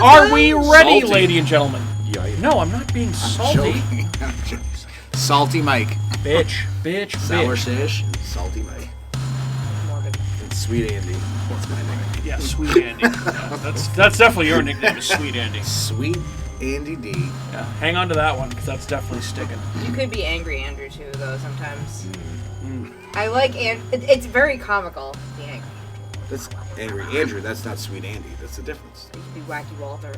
Are we ready, Salty. ladies and gentlemen? Yeah. No, I'm not being salty. I'm joking. Salty Mike. Bitch. Sour Shish and Salty Mike. Morbid. And Sweet Andy. What's my name? Yeah, Sweet Andy. Yeah, that's definitely your nickname, is Sweet Andy. Sweet Andy D. Yeah, hang on to that one, because that's definitely sticking. You could be Angry Andrew too, though. Sometimes. I like it's very comical. Being angry. That's Angry Andrew. That's not Sweet Andy. That's the difference. You could be Wacky Walter.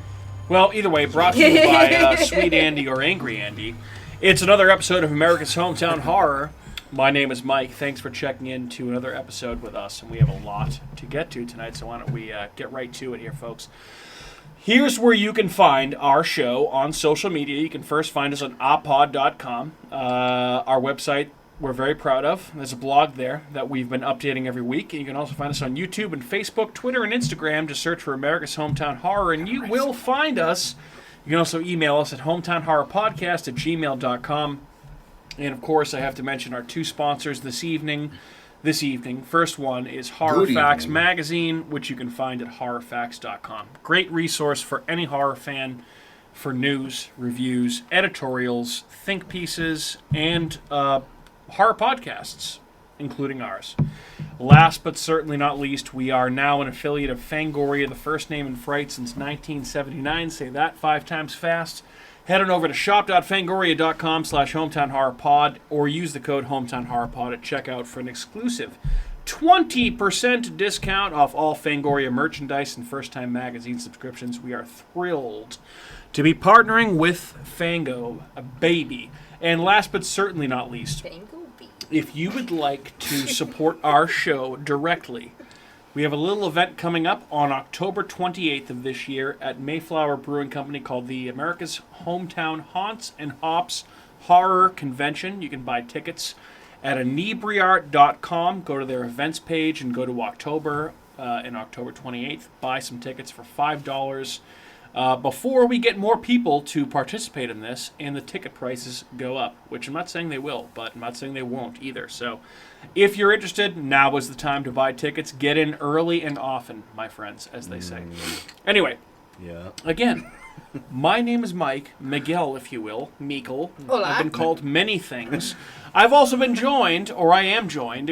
Well, either way, brought to you by Sweet Andy or Angry Andy. It's another episode of America's Hometown Horror. My name is Mike. Thanks for checking in to another episode with us, and we have a lot to get to tonight, so why don't we get right to it here, folks. Here's where you can find our show on social media. You can first find us on apod.com, our website we're very proud of. There's a blog there that we've been updating every week. And you can also find us on YouTube and Facebook, Twitter, and Instagram. Just search for America's Hometown Horror, and you will find us. You can also email us at hometownhorrorpodcast@gmail.com. And, of course, I have to mention our two sponsors this evening. First one is Horror Facts Magazine, which you can find at horrorfacts.com. Great resource for any horror fan for news, reviews, editorials, think pieces, and horror podcasts, including ours. Last but certainly not least, we are now an affiliate of Fangoria, the first name in fright since 1979. Say that 5 times fast. Head on over to shop.fangoria.com/hometownhorrorpod or use the code hometownhorrorpod at checkout for an exclusive 20% discount off all Fangoria merchandise and first-time magazine subscriptions. We are thrilled to be partnering with Fango, a baby. And last but certainly not least, if you would like to support our show directly, we have a little event coming up on October 28th of this year at Mayflower Brewing Company called the America's Hometown Haunts and Hops Horror Convention. You can buy tickets at inebriart.com. Go to their events page and go to October and October 28th. Buy some tickets for $5 before we get more people to participate in this and the ticket prices go up, which I'm not saying they will, but I'm not saying they won't either. So if you're interested, now is the time to buy tickets. Get in early and often, my friends, as they say. Anyway, again, my name is Mike, Miguel, if you will, Meekle. Hola. I've been called many things. I've also been joined, or I am joined,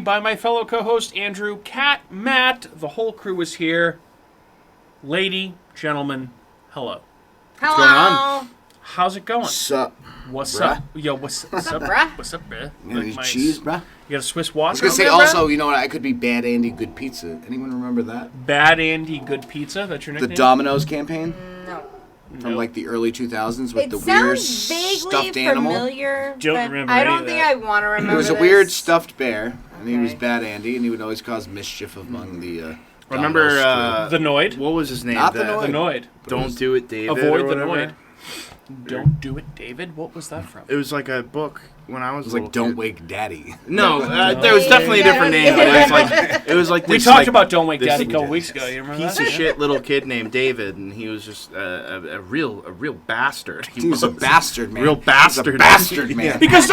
by my fellow co-host Andrew, Kat, Matt. The whole crew is here. Lady, gentlemen, hello. Hello. What's going on? How's it going? Sup? What's bruh? up? Yo, what's up, bruh? What's up, bruh? You got any cheese, bruh? You got a Swiss I watch? was going to say over there, also, bruh? you know what? I could be Bad Andy Good Pizza. Anyone remember that? Bad Andy Good Pizza? That's your The nickname? Domino's campaign? No. From Nope. like the early 2000s with It the weird sounds vaguely stuffed animal. familiar. Don't but remember I any don't of think that. I want to remember. It was a this. weird stuffed bear, and he was Okay. Bad Andy, and he would always cause mischief among the Remember, Domino's The Noid? what was his name? Not the That- The Noid. Don't Do It, David. Avoid or the whatever. Noid. Don't do it, David. What was that from? It was like a book when I was. It was a like little Don't kid. Wake Daddy. No, there was definitely a different name. But it was like We this, talked like, about Don't Wake this Daddy a couple weeks ago. You remember piece that? of shit little kid named David, and he was just a real bastard. He was a bastard, man. Real bastard. He was a bastard, man. Because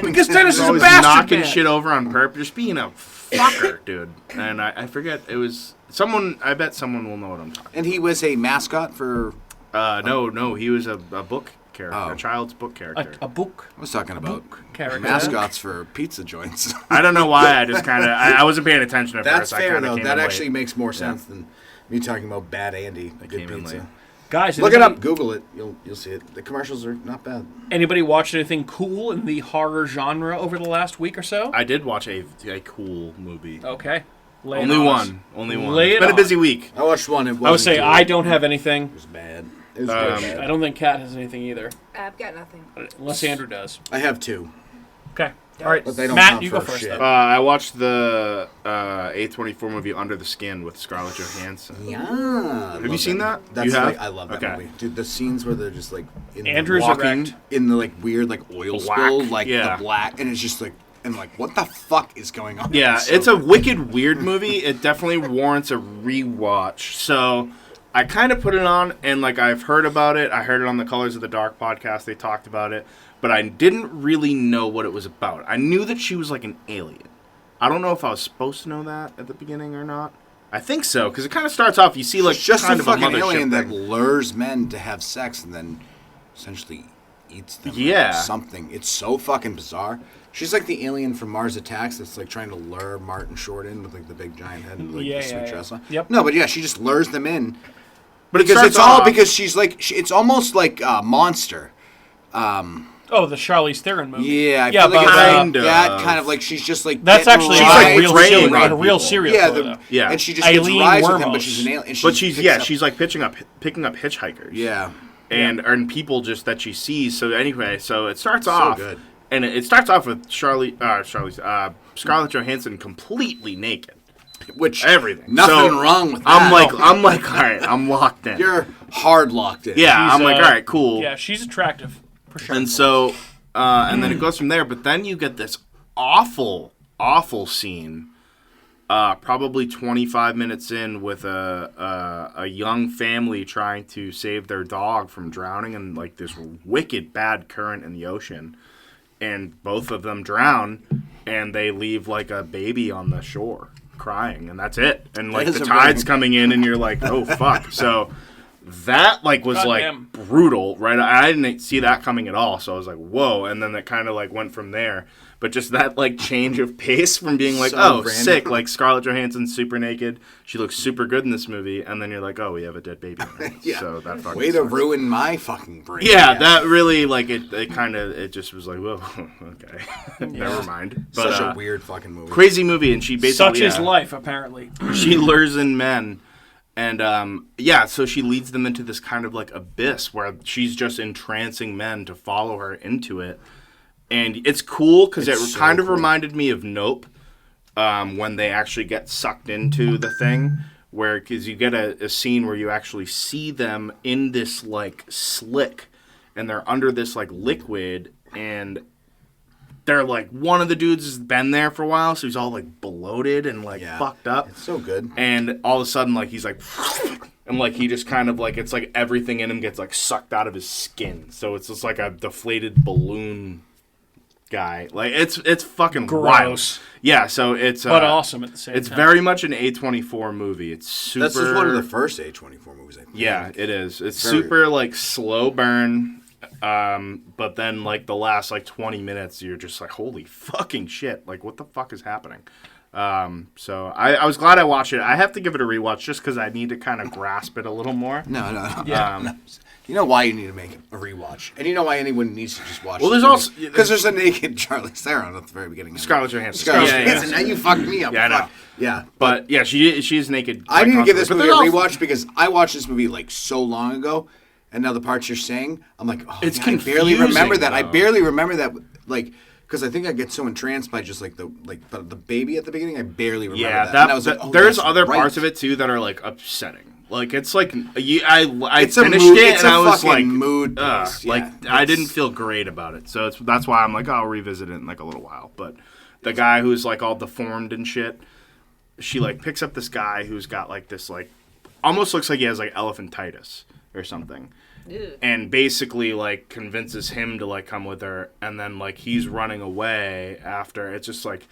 because Dennis is a Always bastard knocking man. shit over on purpose, just being a fucker, dude. And I forget, it was someone. I bet someone will know what I'm talking. And he was a mascot for... No, he was a book character, Oh. a child's book character. A book I was talking about character. mascots for pizza joints. I don't know why. I just kind of I wasn't paying attention at That's first. fair, I kinda though. came That in actually late. makes more sense than me talking about Bad Andy. Good came in pizza. late. Guys, Look it anybody- up. Google it. You'll see it. The commercials are not bad. Anybody watched anything cool in the horror genre over the last week or so? I did watch a cool movie. Okay. Lay it Only on us. one. Only one. Lay It's it been on. a busy week. I watched one. It I would wasn't say good. I don't have anything. It was bad. It was very bad. I don't think Kat has anything either, I've got nothing. unless Andrew does. I have 2. Okay. All right, But they don't Matt, count you go for first. shit. Then. I watched the A24 movie Under the Skin with Scarlett Johansson. Yeah. Have you seen that? That's You have? like I love that Okay. movie, dude. The scenes where they're just like in Andrew's walking erect. in the like weird like oil Black, spill, like yeah. the black, and it's just like and like what the fuck is going on? Yeah, so it's a good. wicked weird movie. It definitely warrants a rewatch. So I kind of put it on, and like I've heard about it. I heard it on the Colors of the Dark podcast. They talked about it, but I didn't really know what it was about. I knew that she was like an alien. I don't know if I was supposed to know that at the beginning or not. I think so, because it kind of starts off. You see like She's just kind a of a fucking mothership alien that thing. lures men to have sex and then essentially eats them. Yeah. Or something. It's so fucking bizarre. She's like the alien from Mars Attacks that's like trying to lure Martin Short in with like the big giant head and like the sweet dress on. Yep. No, but yeah, she just lures them in. But Because it's all because she's like it's almost like a Monster. Oh, the Charlize Theron movie. Yeah, I yeah, feel like but, it's kind of. that kind of like she's just like that's getting actually She's, rides like, a real with training serial, on a real people. serial Yeah, killer. and she just gets Eileen rides with him, Wuornos. but she's an alien. And But she picks up- she's like picking up hitchhikers. Yeah. And people just that she sees. So anyway, so it starts So off, good. and it starts off with Scarlett Johansson completely naked. Which Everything. Nothing So wrong with that. I'm like, all right, I'm locked in. You're hard locked in. Yeah, She's, I'm like, all right, cool. Yeah, she's attractive for sure. And so, and then it goes from there. But then you get this awful scene, probably 25 minutes in, with a young family trying to save their dog from drowning in like this wicked bad current in the ocean, and both of them drown, and they leave like a baby on the shore crying, and that's it. And like That is the a tide's really- coming in, and you're like, oh fuck. So that like was Goddamn. like brutal, right? I didn't see that coming at all, so I was like, whoa. And then it kind of like went from there. But just that like change of pace from being like, So oh, random. sick, like Scarlett Johansson's super naked, she looks super good in this movie, and then you're like, oh, we have a dead baby. Yeah. So that fucking Way to sucks. ruin my fucking brain. Yeah, that really like it kind of it just was like, whoa, okay, never mind. But Such a weird fucking movie. crazy movie, and she basically Such is life, apparently. she lures in men, and so she leads them into this kind of like abyss where she's just entrancing men to follow her into it. And it's cool because it It's so kind of cool. reminded me of Nope, when they actually get sucked into the thing, where because you get a scene where you actually see them in this like slick, and they're under this like liquid, and they're like one of the dudes has been there for a while, so he's all like bloated and like Yeah. fucked up, It's so good. and all of a sudden like he's like. And like he just kind of like it's like everything in him gets like sucked out of his skin, so it's just like a deflated balloon guy. Like it's fucking Gross. wild. Yeah, so it's But awesome at the same It's time. very much an A24 movie. It's super. That's just one of the first A24 movies, I think. Yeah, it is. It's Very- super like slow burn. But then like the last like 20 minutes, you're just like, holy fucking shit! Like what the fuck is happening? So I was glad I watched it. I have to give it a rewatch just because I need to kind of grasp it a little more. No. Yeah. You know why you need to make a rewatch, and you know why anyone needs to just watch. Well, there's also- because there's a naked Charlize Theron at the very beginning. Scarlett Johansson. Scarlett Yeah, yeah, Johansson. yeah. Now you fucked me up. Yeah, I know. Fuck. Yeah, But yeah, she is naked. I need to give this constantly. movie But a there's also- rewatch because I watched this movie like so long ago, and now the parts you're saying, I'm like, oh, It's yeah, I barely remember confusing, that. I though. barely remember that, like, because I think I get so entranced by just like the baby at the beginning. I barely remember Yeah, that. And I was like, oh, there's that's other right. parts of it too that are like upsetting. Like it's like I It's a finished mood- it it's and a I was fucking like mood ugh, boost, like yeah. I didn't It's- feel great about it. So that's why I'm like, I'll revisit it in like a little while. But the guy who's like all deformed and shit, she like picks up this guy who's got like this like almost looks like he has like elephantitis or something. Ew. And basically like convinces him to like come with her, and then like he's running away after. It's just like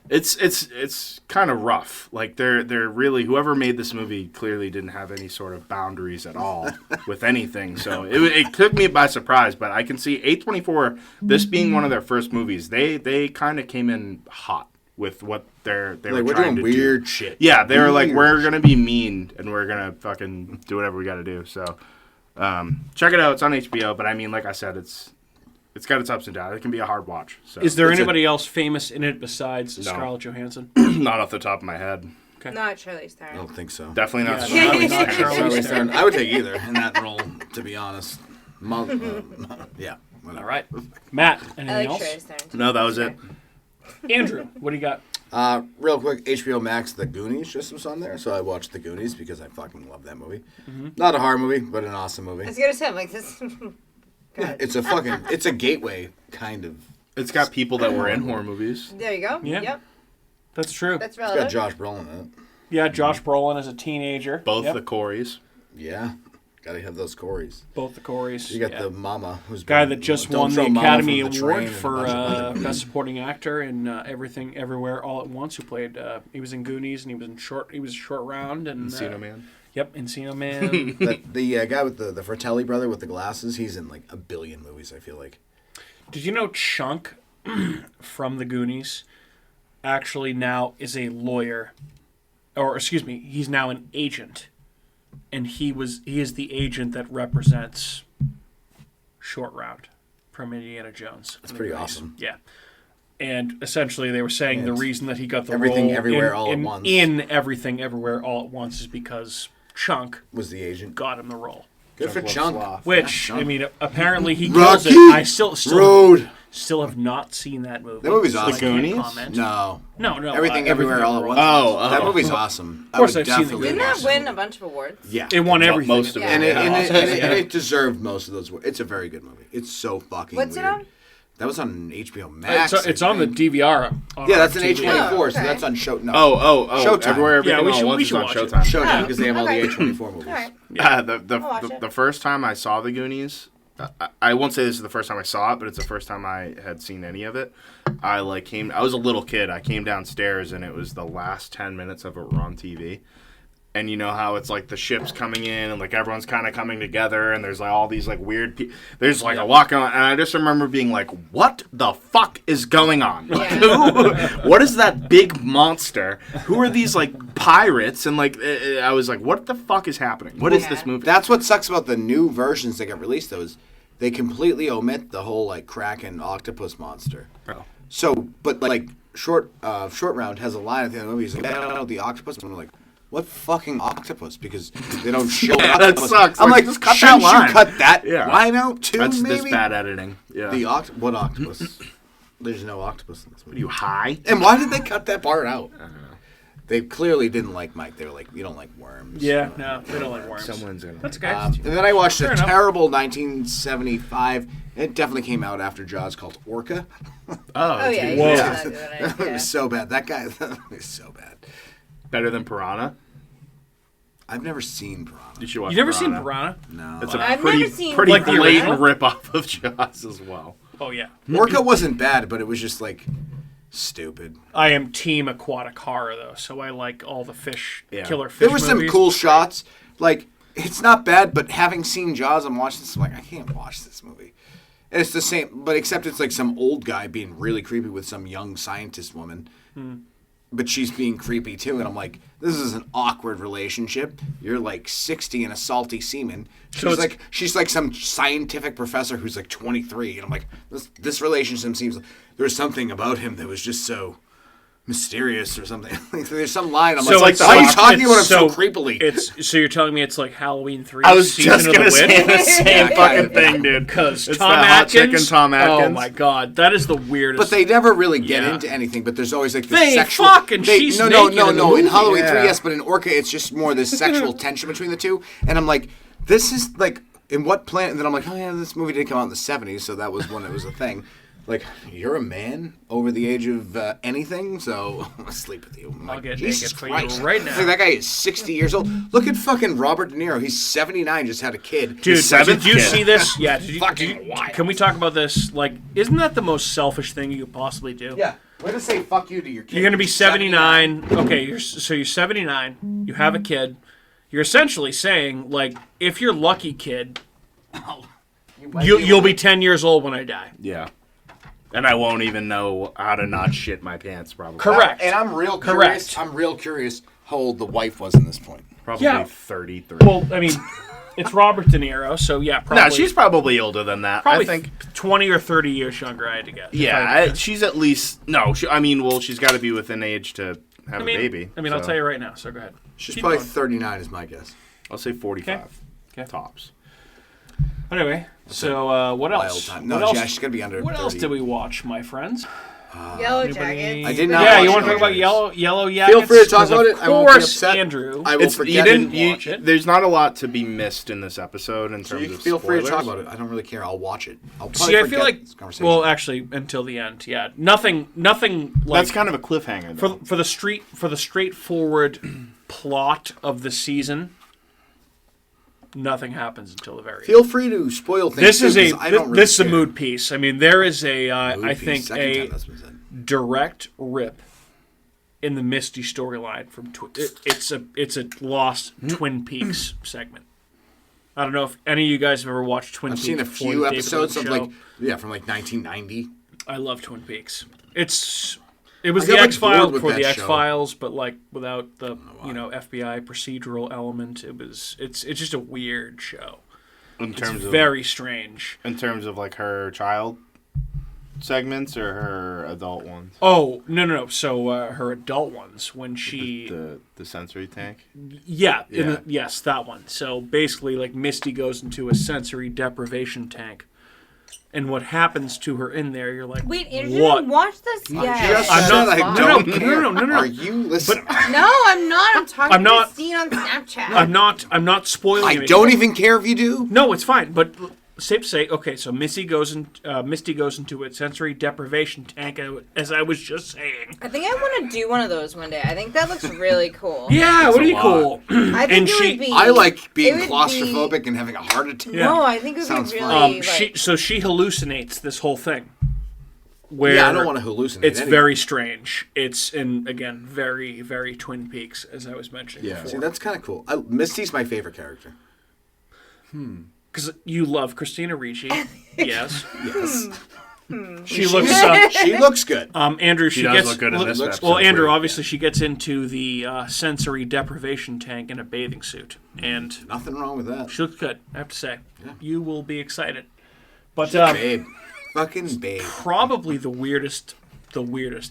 it's kind of rough. Like they're really, whoever made this movie clearly didn't have any sort of boundaries at all with anything. So it took me by surprise. But I can see A24, this being one of their first movies, they kind of came in hot with what they were Like, we're trying doing to weird do. shit. Yeah, they were like, Weird we're gonna be mean and we're gonna fucking do whatever we got to do. So check it out. It's on HBO. But I mean, like I said, it's got its ups and downs. It can be a hard watch. So Is there It's anybody else famous in it besides No. Scarlett Johansson? not off the top of my head. Not Charlize I Theron. don't think so. Definitely not. Yeah, Scarlett not Johansson. Charlize Charlize Theron. Theron. I would take either in that role, to be honest. Yeah. Whatever. All right. Matt, I anything like else? Charlize Theron. too. No, that was it. Andrew, what do you got? Real quick, HBO Max, The Goonies just was on there, so I watched The Goonies because I fucking love that movie. Not a horror movie, but an awesome I movie. was gonna say, I'm like this. Yeah, it's a gateway kind of. It's got people that were in horror movies. There you go. Yeah. Yep. That's true. That's It's got relevant. Josh Brolin in it. Yeah, Josh Brolin as a teenager. Both Yep. the Coreys. Yeah. Gotta have those Corys. Both the Corys. You got the mama who's guy that just Don't won the throw Mama Academy from the Award train and a for bunch of other movies. Best Supporting Actor in Everything Everywhere All at Once. Who played? He was in Goonies and he was Short Round and Encino Man. Yep, Encino Man. the guy with the Fratelli brother with the glasses, he's in like a billion movies, I feel like. Did you know Chunk from the Goonies actually now is a lawyer, or excuse me, he's now an agent, and he is the agent that represents Short Round from Indiana Jones. That's pretty awesome. Yeah. And essentially, they were saying the reason that he got the Everything role Everywhere All at Once. in Everything Everywhere All at Once is because Chunk Was the agent. got him the role. Good for Chunk Chunk. loves sloth. Which, Yeah, I Chunk. mean, apparently he Rocky kills it. I still Road. have not seen that movie. That movie's so awesome. I can't The Goonies? comment. No. No. Everything Everywhere All at Once. Oh, That oh. movie's awesome. Of course I would I've seen definitely Didn't watch that that win a movie. bunch of awards? Yeah. It won everything. most of it. And Yeah. it deserved most of those. It's a very good movie. It's so fucking What's weird. it on? That was on HBO Max. It's I on the think. DVR. On Yeah, that's an TV. H24, Oh, so okay. that's on Show. No. Oh, Showtime. Everywhere, Everything, Yeah, we All at should- Once we is should on watch it. Showtime. Showtime Oh, because they have all the okay. H24 movies. All right. The I'll watch it. the first time I saw the Goonies, I won't say this is the first time I saw it, but it's the first time I had seen any of it. I was a little kid. I came downstairs and it was the last 10 minutes of it were on TV. And you know how it's like the ship's coming in and like everyone's kind of coming together and there's like all these like weird there's like a walk on, and I just remember being like, what the fuck is going on? Like, what is that big monster? Who are these like pirates? And like I was like, what the fuck is happening? What is Yeah. this movie? That's what sucks about the new versions that get released, though, is they completely omit the whole like Kraken octopus monster. Oh. So, but like Short Round has a line at the end of the movie. He's like, "Oh, the octopus," and we're like, "What fucking octopus?" Because they don't show Yeah, up. that sucks. I'm Like, like, just cut that shouldn't line." you cut that Yeah. line out too? That's maybe? this bad editing. Yeah. What octopus? There's no octopus in this Are movie. you high? And why did they cut that part out? They clearly didn't like Mike. They were like, "You don't like worms." Yeah, no, they don't like worms. Someone's gonna. That's okay. And then I watched Fair a enough. terrible 1975. It definitely came out after Jaws, called Orca. Oh, yeah. Whoa. You Yeah. said that the other It night, was so bad. That guy was so bad. Better than Piranha. I've never seen Piranha. You should watch. You never seen Piranha? No. It's a I've pretty, never seen pretty Like the blatant original? rip-off of Jaws as well. Oh yeah. Orca wasn't bad, but it was just like stupid. I am team aquatic horror though, so I like all the killer fish. There were some movies. cool shots. Like, it's not bad, but having seen Jaws, I'm watching this, I'm like, I can't watch this movie. And it's the same, but except it's like some old guy being really creepy with some young scientist woman. But she's being creepy too, and I'm like, this is an awkward relationship. You're like 60 and a salty seaman. She's like some scientific professor who's like 23, and I'm like, this relationship seems there's something about him that was just so mysterious or something. There's some line. I'm So like, it's why are you like- talking it's about him so so- creepily? So you're telling me it's like Halloween 3? I was Season just of gonna the say Witch? the same Yeah, fucking yeah. thing, dude. Because It's Tom the hot Atkins. chicken Tom Oh Atkins. my god, that is the weirdest. But they never really get Yeah. into anything. But there's always like the They sexual. fuck and she's no, naked in the In movie. Halloween Yeah. 3, yes, but in Orca, it's just more this sexual tension between the two. And I'm like, this is like, in what planet? And then I'm like, oh yeah, this movie did come out in the 70s, so that was when it was a thing. Like, you're a man over the age of anything, so I'll sleep with you. I'm I'll like, get Jesus naked for Christ. you right now. Like, that guy is 60 years old. Look at fucking Robert De Niro. He's 79, just had a kid. Dude, He's seventh did you kid. see this? Yeah. Did you, Fucking wild. Can we talk about this? Like, isn't that the most selfish thing you could possibly do? Yeah. Way to say fuck you to your kid. You're gonna be 79. Okay, you're 79. You have a kid. You're essentially saying, like, if you're lucky, kid, you'll be 10 years old when I die. Yeah. And I won't even know how to not shit my pants, probably. Correct. And I'm real curious. Correct. I'm real curious how old the wife was in this point. Probably Yeah. 33. Well, I mean, it's Robert De Niro, so yeah, probably. No, she's probably older than that. probably I think. 20 or 30 years younger. I had to guess. Yeah, she's at least she's got to be within age to have a baby. I'll so tell you right now. So go ahead. She's Keep probably going. 39 is my guess. I'll say 45. Okay. Tops. Anyway, so what Wild else? time. No, what else? yeah, she's gonna be under. What 30. else did we watch, my friends? Yellowjackets. I did not Yeah, watch you want to talk about Yellowjackets. Yellowjackets? Feel free to talk 'Cause about of it. I won't be course, upset. Andrew. I will forget. watch it. There's not a lot to be missed in this episode in So terms you of feel free to talk spoilers. about it. I don't really care. I'll watch it. I'll probably See, I feel forget like, this conversation. well, actually, until the end, yeah, nothing like That's kind of a cliffhanger, though. for the straightforward plot of the season. Nothing happens until the very end. Feel free to spoil things. This is too, a 'cause I don't really this is a care. mood piece. I mean, there is a Mood I piece. think Second a time that's been said. direct rip in the Misty storyline from it's a lost Twin Peaks segment. I don't know if any of you guys have ever watched Twin I've Peaks. seen a before few the David episodes Lynch of show. from 1990. I love Twin Peaks. It was I the got, like, X-Files bored with before that the show. X-Files, but like without the FBI procedural element. It's just a weird show. In terms of Very strange. in terms of like her child segments or her adult ones. Oh no! So her adult ones when she The sensory tank. yeah, Yeah. yes, that one. So basically, like Misty goes into a sensory deprivation tank, and what happens to her in there? You're like, Wait, Andrew, what? didn't watch this? Yeah. Just I'm said not- I no, don't no, care. no. Are you listening? No, I'm not. I'm talking I'm not- to Christine on Snapchat. I'm not spoiling. I anything. don't even care if you do. No, it's fine. But safe to say, okay. So Misty goes into a sensory deprivation tank, as I was just saying. I think I want to do one of those one day. I think that looks really cool. Yeah, It's would a be lot. cool. I think and it she- would be. I like being it would claustrophobic and having a heart attack. Be, Yeah. No, I think it would Sounds be fun. really. She hallucinates this whole thing. Where Yeah, I don't want to hallucinate. It's anything. very strange. It's again very very Twin Peaks, as I was mentioning Yeah, see, before. that's kind of cool. Misty's my favorite character. Because you love Christina Ricci. Yes. Yes. She looks. She looks good. Andrew, she does gets. look good in this episode. well, Andrew, Great. obviously, she gets into the sensory deprivation tank in a bathing suit, and Nothing wrong with that. she looks good. I have to say, Yeah. you will be excited. But Babe. Fucking babe. probably the weirdest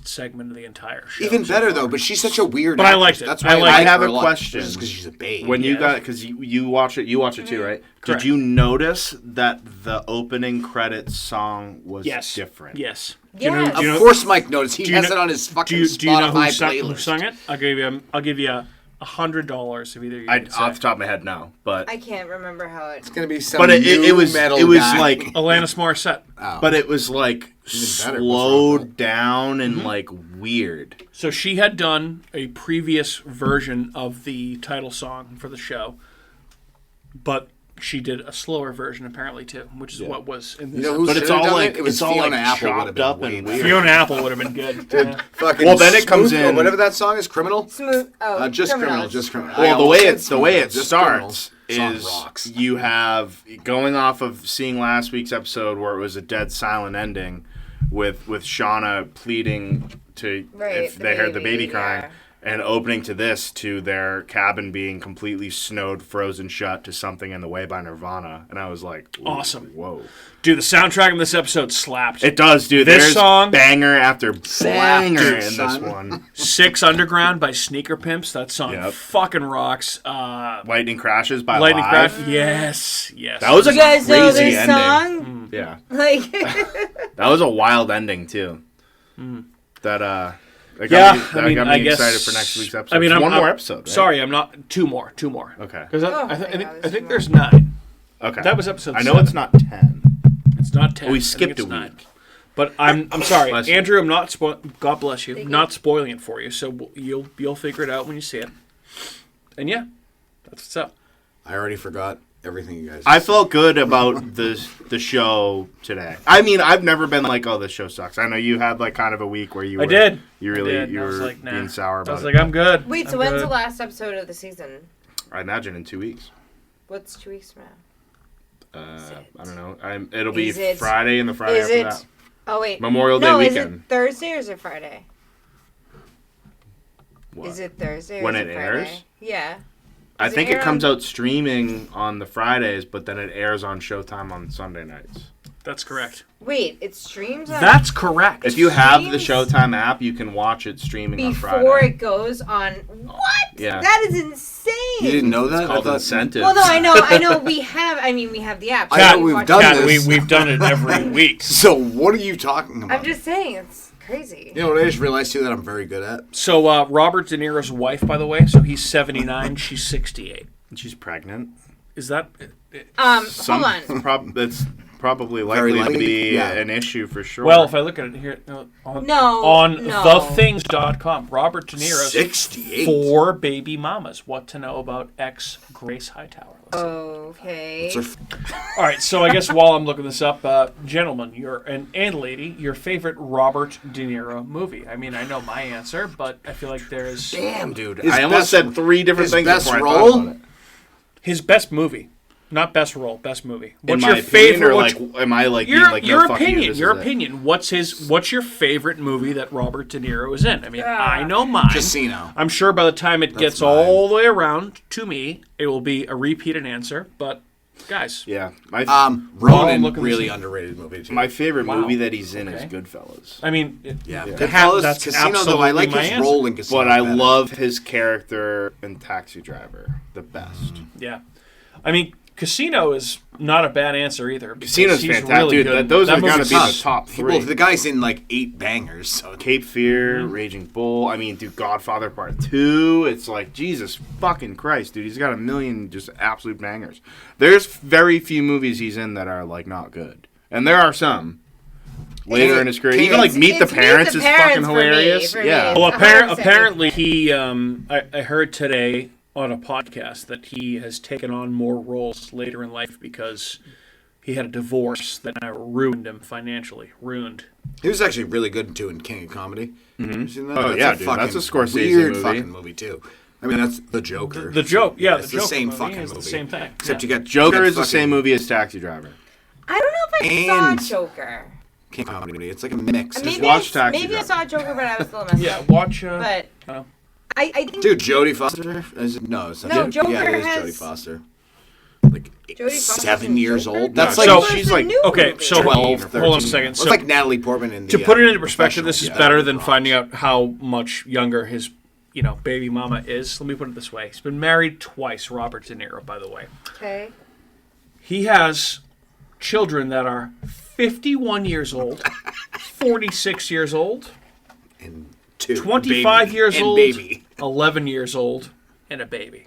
segment of the entire show. Even so better, far. though, but she's such a weird But I actress. liked it. That's I why liked I it. like I have her a lot, question. just because she's a babe. When you Yeah. got, because you watch it too, right? Correct. Did you notice that the opening credits song was Yes. different? Yes. Yes. Of course Mike noticed. He do you has know- it on his fucking Do you know Spotify who playlist. sung it? I'll give you $100 if either you can say. Off the top of my head, no, but I can't remember how it. It's gonna be some but it new was metal it was guy. like Alanis Morissette. Oh. but it was like Even better, slowed what's down and Mm-hmm. like weird. So she had done a previous version of the title song for the show, but she did a slower version apparently too, which is what was in this. You know who But it's should've all done like it? It was it's all Fiona like Apple would chopped have been up way and better. weird. Fiona Apple would have been good. Yeah. Fucking Well, then it comes Smooth, or in- whatever that song is, Criminal. Smooth. Oh, Just criminal. criminal. Well, the way it Just starts Criminal. is Song rocks. you have going off of seeing last week's episode where it was a dead silent ending with Shauna pleading to Right, if the they heard the baby baby, crying yeah. and opening to this to their cabin being completely snowed frozen shut to Something in the Way by Nirvana, and I was like, ooh, Awesome. whoa, Dude, the soundtrack in this episode slapped. it does, dude. This There's song- banger after banger dude, in this son. one. 6 Underground by Sneaker Pimps. That song Yep. fucking rocks. Lightning Crashes by Lightning Live. Crash. Yes. That was a You guys know crazy this ending. song? Yeah. Like, That was a wild ending too. That that got Yeah, me, that I mean, got me I guess. excited for next week's episode. I mean, It's I'm one more I'm- episode. Right? Sorry, I'm not. Two more. Okay. Because Oh, I think yeah, I there's think two there's 9. Okay. That was episode I know 7. it's not 10. It's not 10. We I think skipped it's a 9. week. But I'm sorry, Bless you. Andrew. I'm not God bless you. Thank you. Not spoiling it for you. So you'll figure it out when you see it. And yeah, that's what's up. I already forgot everything you guys. I felt good about the show today. I mean, I've never been like, oh, this show sucks. I know you had like kind of a week where you I were, did. You I really did. you I were was like, nah. being sour I about was it. like, I'm good. wait, so I'm when's good. the last episode of the season? I imagine in 2 weeks. What's 2 weeks from now? I don't know. It'll be Is it- Friday and the Friday Is after it? that. Oh wait, Memorial Day no, is weekend. it Thursday or is it Friday? What? Is it Thursday? Or When is it Friday? airs? Yeah. I Does it think it air comes on- out streaming on the Fridays, but then it airs on Showtime on Sunday nights. That's correct. Wait, it streams on That's correct. If you have the Streams? Showtime app, you can watch it streaming on before Friday. it goes on. What? Yeah. That is insane. You didn't know that? It's called I thought- Incentives. Well, no, I know. We have. I mean, we have the app. I so know we we've watch done it. Kat, this. we've done it every week. So what are you talking about? I'm just saying, it's crazy. You know what I just realized too that I'm very good at? So Robert De Niro's wife, by the way, so he's 79, she's 68. She's pregnant. Is that? Hold on. That's probably Very likely to likely, be yeah. an issue for sure. Well, if I look at it here on No. thethings.com, Robert De Niro's 68. 4 baby mamas. What to know about ex Grace Hightower. Okay. All right, so I guess while I'm looking this up, gentlemen, and lady, your favorite Robert De Niro movie. I mean, I know my answer, but I feel like there's Damn, dude. I almost said 3 different things best before I role? thought about it. his best movie, not best role, best movie. In What's my your opinion, favorite? or what's- like, am I like your being like, your no, fuck you, opinion? this Your is it? opinion. What's your favorite movie that Robert De Niro is in? I mean, I know mine. Casino. I'm sure by the time it gets mine. all the way around to me, it will be a repeated answer. But guys, Yeah, I'm Ronan, looking to really see- underrated movie too. my favorite Wow. movie that he's in Okay. is Goodfellas. I mean, yeah, that's Goodfellas, Casino. Though I like absolutely my his answer. role in Casino. But I better. love his character in Taxi Driver the best. Yeah, I mean, Casino is not a bad answer either. because Casino's he's fantastic, really dude. good. Those That have got to movie's be tough. the top Well, 3. the guy's in like 8 bangers. So Cape Fear, Mm-hmm. Raging Bull. I mean, dude, Godfather Part 2. It's like, Jesus fucking Christ, dude. He's got a million just absolute bangers. There's very few movies he's in that are, like, not good. And there are some later in his career. Even, like, Meet the Parents is fucking hilarious. for me. Yeah. Well, 100% apparently he. I heard today on a podcast that he has taken on more roles later in life because he had a divorce that ruined him financially. Ruined. he was actually really good too in King of Comedy. You seen that? Oh, That's yeah, a dude, fucking that's a Scorsese weird movie. fucking movie too. I mean, that's the Joker. The joke, yeah, it's the the Joker same movie fucking is movie. the same thing. Except yeah. you got Joker you got is the fucking same movie as Taxi Driver. I don't know if I And- saw Joker. King of Comedy. It's like a mix. Maybe, watch Taxi maybe I Driver. saw Joker, but I was still messed Yeah, up. watch. But oh. I think Dude, Jodie Foster? Is it, no, it's not. No, Jodie- Joker yeah, it is has- Jodie Foster. Like Jodie Foster's 7 in years Joker? old. That's No, like so- Joker's she's the like- new okay, movie. so 12, 13. hold on a second. It's So- like Natalie Portman in the To put it into perspective, Professional. this is Yeah, better that than rocks. finding out how much younger his, baby mama is. Let me put it this way: he's been married twice. Robert De Niro, by the way, Okay. he has children that are 51 years old, 46 years old, And 2. 25 baby. years and old, baby. 11 years old, and a baby.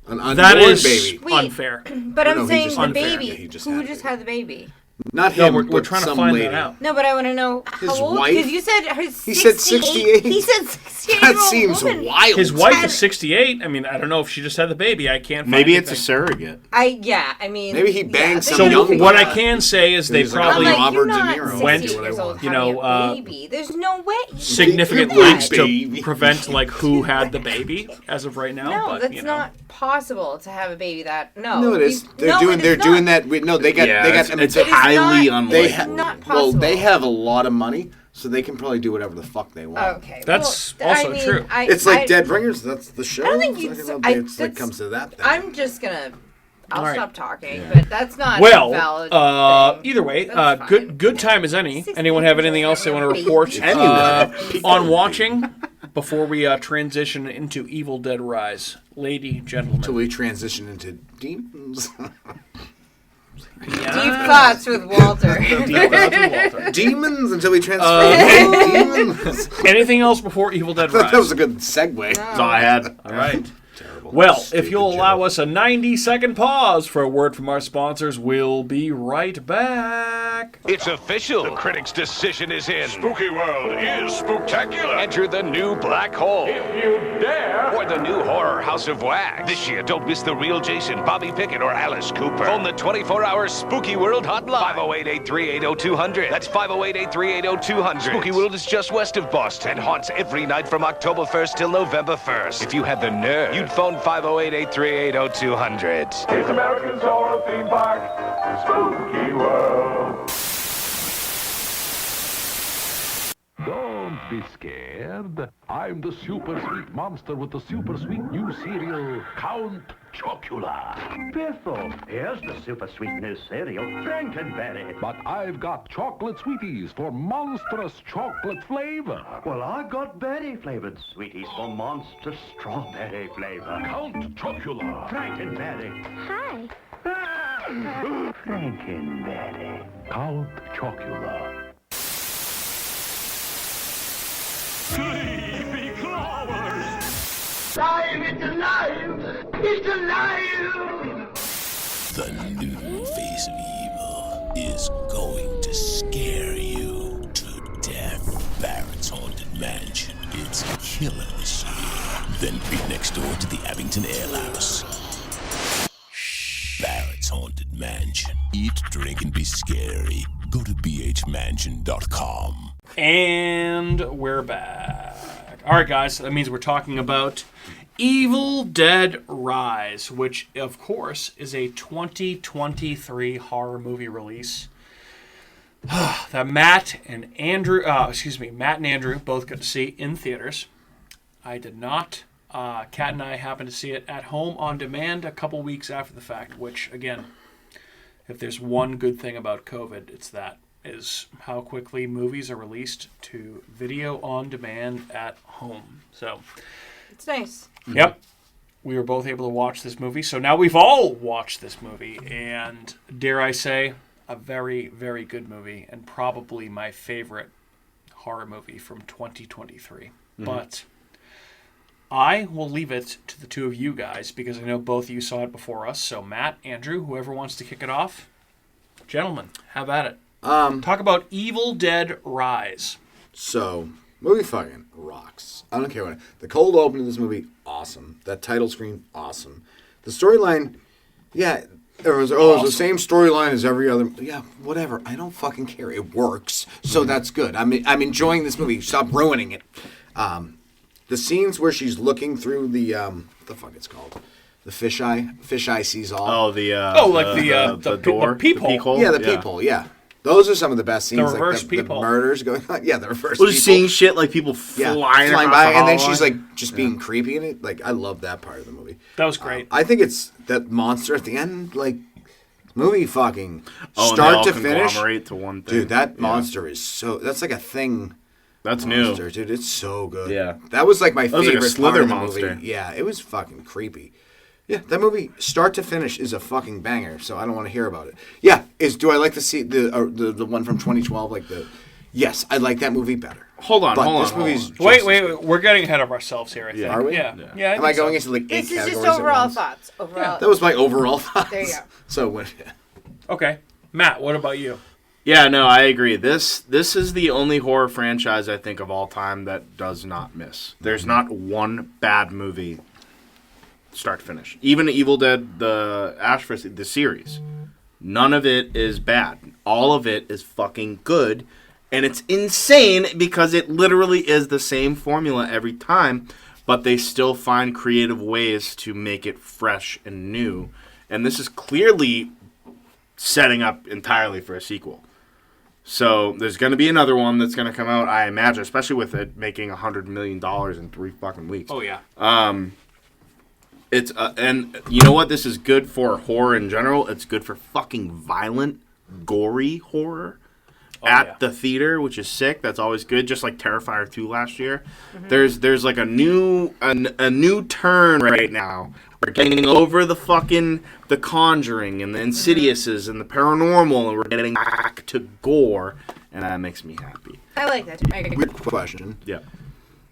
An unborn That is baby. Wait. unfair. But No, I'm no, he saying just the unfair. baby. Yeah, he just Who had just it. had the baby? Not No, him, we're but trying to some find lady. that out. No, but I want to know His how old. wife? Because you said his He said 68. 68. He said 68. That seems woman. wild. His wife Ten- is 68. I mean, I don't know if she just had the baby. I can't. Find Maybe it's a anything. surrogate. I mean. Maybe he banged there's some So young what I guy. can say is they He's like, probably I'm like, Robert you're De not Niro. 68 went, years old you having know, a baby. There's no way. significant Baby. lengths to Baby. prevent like who had the baby as of right now. No, but, that's you know. not possible to have a baby that. No. No, it is. They're No, doing. it They're is doing not. that. No, they got. Yeah, they got. it's It is highly not- They unlikely. ha- not well, they possible. have a lot of money, so they can probably do whatever the fuck they want. Okay. That's well, also I mean, true. It's like Dead Ringers. That's the show. I don't think It's you'd like, say- it's like that's- comes to that. Thing. I'm just gonna. I'll All right. stop talking, but that's not a Well, valid thing. either way, That's good fine. time as any. Anyone have anything else they want to report Anyway. on watching before we transition into Evil Dead Rise, lady, gentlemen? Until we transition into demons. Deep thoughts with Walter. Demons until we transfer into demons. Anything else before Evil Dead That was Rise? a good segue. That's all I had. All right. Terrible. Well, if Stupid you'll allow joke. us a 90-second pause for a word from our sponsors, we'll be right back. It's official. The critics' decision is in. Spooky World is spooktacular. Enter the new black hole. If you dare. Or the new horror House of Wax. This year, don't miss the real Jason, Bobby Pickett, or Alice Cooper. Phone the 24-hour Spooky World hotline. 508-838-0200. That's 508-838-0200. Spooky World is just west of Boston and haunts every night from October 1st till November 1st. If you had the nerve, you'd phone 508-838-0200. It's America's horror theme park, Spooky World. Don't be scared. I'm the super sweet monster with the super sweet new cereal, Count Chocula. Biffle, here's the super sweet new cereal, Frankenberry. But I've got chocolate sweeties for monstrous chocolate flavor. Well, I got berry-flavored sweeties for monster strawberry flavor. Count Chocula. Frankenberry. Hi. Frankenberry. Count Chocula. Sleepy Clovers. Alive! It's alive! It's alive! The new face of evil. is going to scare you to death. Barrett's Haunted Mansion. It's killer this year. Then right next door to the Abington Ale House. Barrett's Haunted Mansion. Eat, drink, and be scary. Go to bhmansion.com. And we're back. All right, guys. That means we're talking about Evil Dead Rise, which, of course, is a 2023 horror movie release that Matt and Andrew both got to see in theaters. I did not. Kat and I happened to see it at home on demand a couple weeks after the fact, which, again, if there's one good thing about COVID, it's that, is how quickly movies are released to video on demand at home. So It's nice. Yep. We were both able to watch this movie. So now we've all watched this movie. And dare I say, a very, very good movie. And probably my favorite horror movie from 2023. But I will leave it to the two of you guys because I know both of you saw it before us. So Matt, Andrew, whoever wants to kick it off. Gentlemen, have at it. Talk about Evil Dead Rise. So, movie fucking rocks. I don't care what. The cold open of this movie, awesome. That title screen, awesome. The storyline, yeah, everyone's like, it's the same storyline as every other. Yeah, whatever. I don't fucking care. It works, so that's good. I'm enjoying this movie. Stop ruining it. The scenes where she's looking through the what the fuck it's called, the fisheye sees all. Oh, the door, peephole. Yeah, the peephole. Yeah. Those are some of the best scenes. The reverse the peephole. murders going on. Yeah, the reverse Well, peephole. just seeing shit like people flying across by, the and then hallway. she's like just being creepy in it. Like I love that part of the movie. That was great. I think it's that monster at the end. Like movie fucking and start they to all finish. conglomerate to one thing. Dude, that monster is so. That's like a thing. That's monster, new. dude. It's so good. Yeah. that was like my was like a favorite Slither part of the monster. movie. Yeah, it was fucking creepy. Yeah, that movie, start to finish, is a fucking banger. So I don't want to hear about it. Yeah, do I like to see the one from 2012? Like yes, I like that movie better. Hold on. This movie's just Wait, we're getting ahead of ourselves here, I think. Are we? Yeah. Am I going into like 8 This is categories just at overall once? thoughts. Overall. That was my overall thoughts. There you go. So when, Okay. Matt, what about you? Yeah, no, I agree. This is the only horror franchise I think of all time that does not miss. There's not one bad movie start to finish. Even Evil Dead, the the series, none of it is bad. All of it is fucking good, and it's insane because it literally is the same formula every time, but they still find creative ways to make it fresh and new. And this is clearly setting up entirely for a sequel. So there's going to be another one that's going to come out, I imagine, especially with it making $100 million in 3 fucking weeks. Oh, yeah. It's and you know what? This is good for horror in general. It's good for fucking violent, gory horror at the theater, which is sick. That's always good. Just like Terrifier 2 last year. Mm-hmm. There's like a new turn right now. We're getting over the Conjuring and the Insidiouses and the paranormal, and we're getting back to gore, and that makes me happy. I like that. I agree. weird question. Yeah.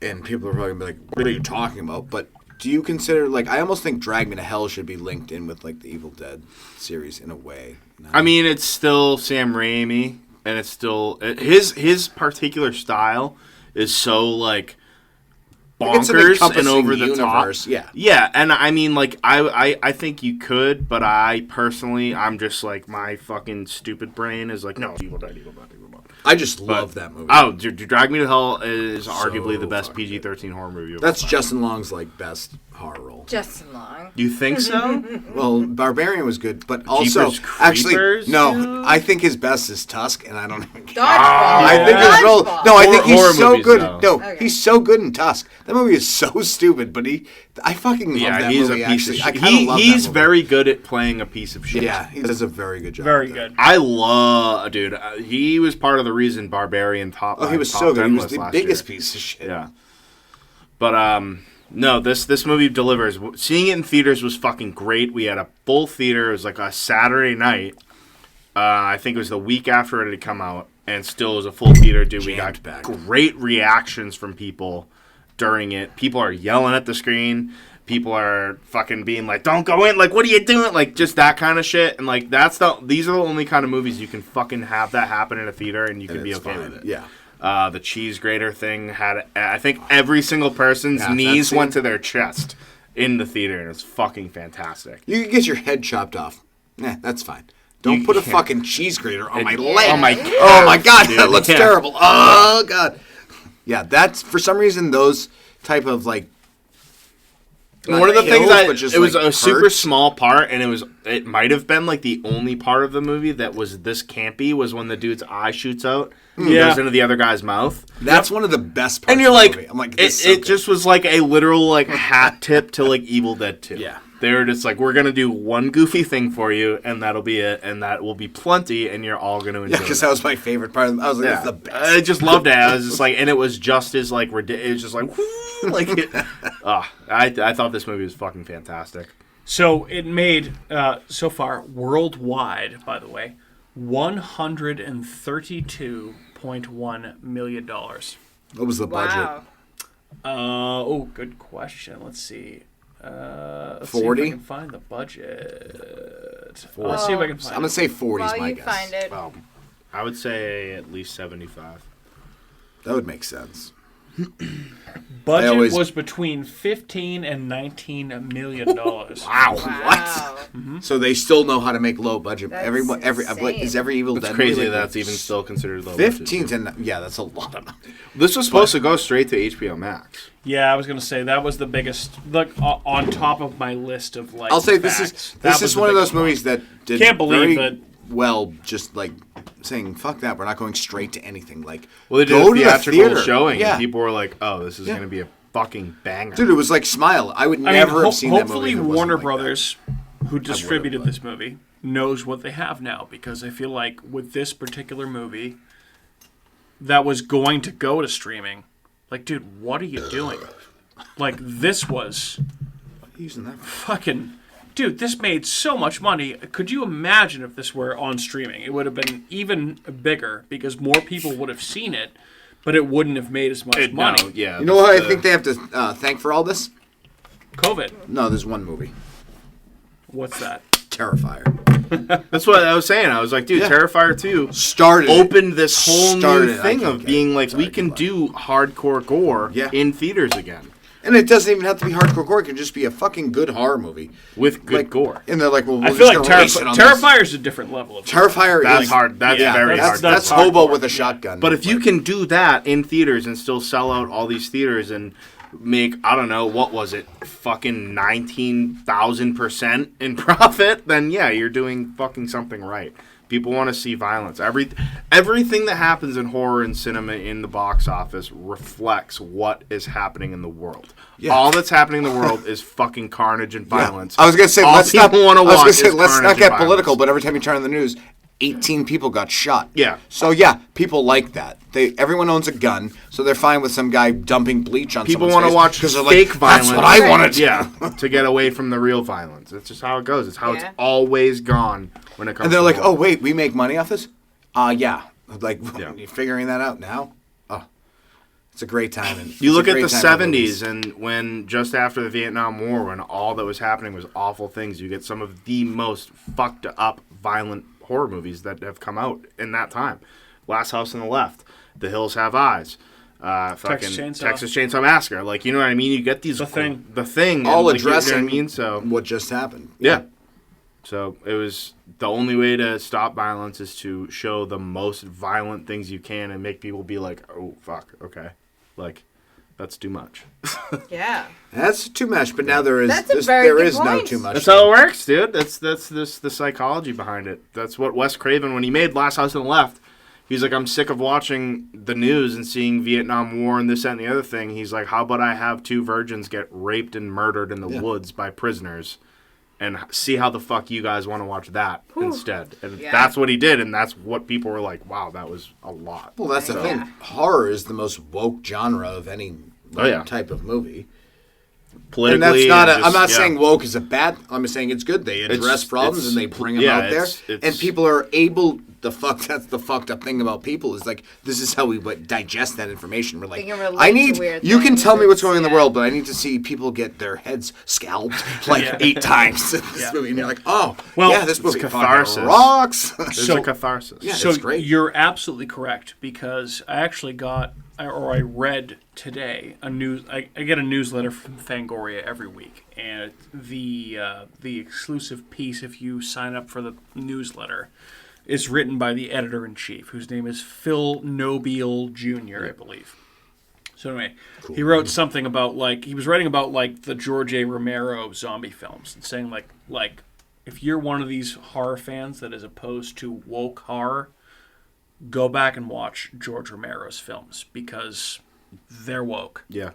And people are probably gonna be like, what are you talking about? But do you consider, like, I almost think Drag Me to Hell should be linked in with, like, the Evil Dead series in a way. No? I mean, it's still Sam Raimi, and it's still his particular style is so like bonkers and over the universe. top. Yeah, and I mean, like I think you could, but I'm just like, my fucking stupid brain is like, no, Evil Dead. I just love that movie. Oh, Drag Me to Hell is arguably the best PG-13 horror movie. That's Justin Long's like best horror role. Justin Long. You think so? Well, Barbarian was good, but also Jeepers actually Creepers, no. dude? I think his best is Tusk, and I don't even. Dodgeball. I think his role. No, I think Horror he's so movies, good. though. No, Okay. he's so good in Tusk. That movie is so stupid, but I fucking love that he's movie. a piece Actually, of I shit. kind of love that He's movie. very good at playing a piece of shit. Yeah, he does a very good job. Very with that. good. I love, dude. He was part of the reason Barbarian Oh, he was so good. He was the biggest year. piece of shit. Yeah. But no, this movie delivers. Seeing it in theaters was fucking great. We had a full theater. It was like a Saturday night. I think it was the week after it had come out, and still was a full theater. Dude, we got Jammed-packed. great reactions from people during it. People are yelling at the screen. people are fucking being like, don't go in, like, what are you doing? Like, just that kind of shit. And, like, these are the only kind of movies you can fucking have that happen in a theater and you can be okay with it. Yeah. The cheese grater thing had, I think every single person's knees went to their chest in the theater, and it was fucking fantastic. You can get your head chopped off. That's fine. Don't put a fucking cheese grater on my leg. Oh my God, dude, that looks terrible. Oh God. Yeah, that's for some reason those type of like. One of the things it was a super hurts. small part, and it might have been like the only part of the movie that was this campy was when the dude's eye shoots out and goes into the other guy's mouth. That's one of the best parts. And you're of like, the movie. I'm like, it just was like a literal like hat tip to like Evil Dead 2. Yeah. They were just like, we're gonna do one goofy thing for you, and that'll be it, and that will be plenty, and you're all gonna enjoy. Yeah, because that was my favorite part. I was like, that's the best. I just loved it. I was just like, and it was just as like ridiculous. It was just like, whoo, like, I thought this movie was fucking fantastic. So it made so far worldwide, by the way, $132.1 million. What was the budget? Good question. Let's see. 40? See if I can find the budget. Let's see if I can find I'm gonna say 40 is While my you guess. find it. Well, I would say at least 75. That would make sense. Budget was between 15 and 19 million dollars. Wow. What? So they still know how to make low budget. That's Is every Evil It's Dead crazy movie that's even still considered low budget. 15 to that's a lot of money. This was supposed to go straight to HBO Max. Yeah, I was gonna say that was the biggest. Look, on top of my list of like. I'll say facts, this is one of those movies that did Can't believe very that. well. Just like saying fuck that, we're not going straight to anything. Like Well, they did go a to the theatrical theater. showing, Yeah. and people were like, "Oh, this is going to be a fucking banger." Dude, it was like Smile. I would never have seen that movie. Hopefully, if it wasn't Warner like Brothers, who distributed but- this movie, knows what they have now, because I feel like with this particular movie, that was going to go to streaming. Like, dude, what are you doing? Like, this was that. Using that. fucking. Dude, this made so much money. Could you imagine if this were on streaming? It would have been even bigger because more people would have seen it, but it wouldn't have made as much money. No, yeah, You know what I think they have to thank for all this? COVID. No, there's one movie. What's that? Terrifier. That's what I was saying. I was like, dude, Yeah. Terrifier 2 Started opened this whole new Started it. I thing can't of get being it. like, Sorry, we can keep do hardcore gore Yeah. in theaters again And it doesn't even have to be hardcore gore. It can just be a fucking good horror movie. with good Like, gore. And they're like, well, we're I feel just like gonna release it on this. Terrifier is a different level of Terrifier That's is hard. That's Yeah, very that's- hard. That's That's hobo hardcore. with a shotgun. But if you can do that in theaters and still sell out all these theaters and make, I don't know, what was it, fucking 19,000% in profit, then yeah, you're doing fucking something right. People want to see violence. Everything that happens in horror and cinema in the box office reflects what is happening in the world. Yeah. All that's happening in the world is fucking carnage and violence. I was gonna say All let's not. people wanna I was gonna watch say is let's carnage not and get violence. political. But every time you turn on the news, 18 people got shot. Yeah. So yeah, people like that. Everyone owns a gun, so they're fine with some guy dumping bleach on. People want to watch because they're fake like, violence. that's what I wanted. Yeah, to get away from the real violence. It's just how it goes. It's how it's always gone when it comes. And they're to like, war. oh wait, we make money off this? Yeah. Like Yeah. you figuring that out now? Oh, it's a great time. And You it's look a at the great time for 70s, movies. and when just after the Vietnam War, when all that was happening was awful things, you get some of the most fucked up, violent horror movies that have come out in that time. Last House on the Left, The Hills Have Eyes, Texas Chainsaw Massacre. Like, you know what I mean? You get these The Thing. The Thing, all and, like, addressing you know what I mean? So what just happened. yeah. So it was the only way to stop violence is to show the most violent things you can and make people be like, oh, fuck, okay. Like, that's too much. Yeah. That's too much, but now there is That's a very there good is no point. too much. That's how it works, dude. That's the psychology behind it. That's what Wes Craven, when he made Last House on the Left, he's like, I'm sick of watching the news and seeing Vietnam War and this, that, and the other thing. He's like, how about I have two virgins get raped and murdered in the woods by prisoners and see how the fuck you guys want to watch that instead. And that's what he did, and that's what people were like, wow, that was a lot. Well, that's the thing. Horror is the most woke genre of any type of movie. Politically, and that's not. and I'm not just- saying woke is a bad. I'm saying it's good. They address problems and they bring them out there, and people are able that's the fucked up thing about people is like this is how we digest that information. We're like, They can relate I to need weird you can things. tell me what's going on in the Yeah. world, but I need to see people get their heads scalped like 8 times in this movie, and you're like, oh, Well, yeah, this movie catharsis. fucking rocks. There's So- a catharsis. Yeah. So it's great. you're absolutely correct because I actually I read today I get a newsletter from Fangoria every week, and the exclusive piece, if you sign up for the newsletter, is written by the editor-in-chief, whose name is Phil Nobile Jr., I believe. So anyway, he wrote something about he was writing about the George A. Romero zombie films and saying like if you're one of these horror fans that is opposed to woke horror, go back and watch George Romero's films because they're woke. Yeah.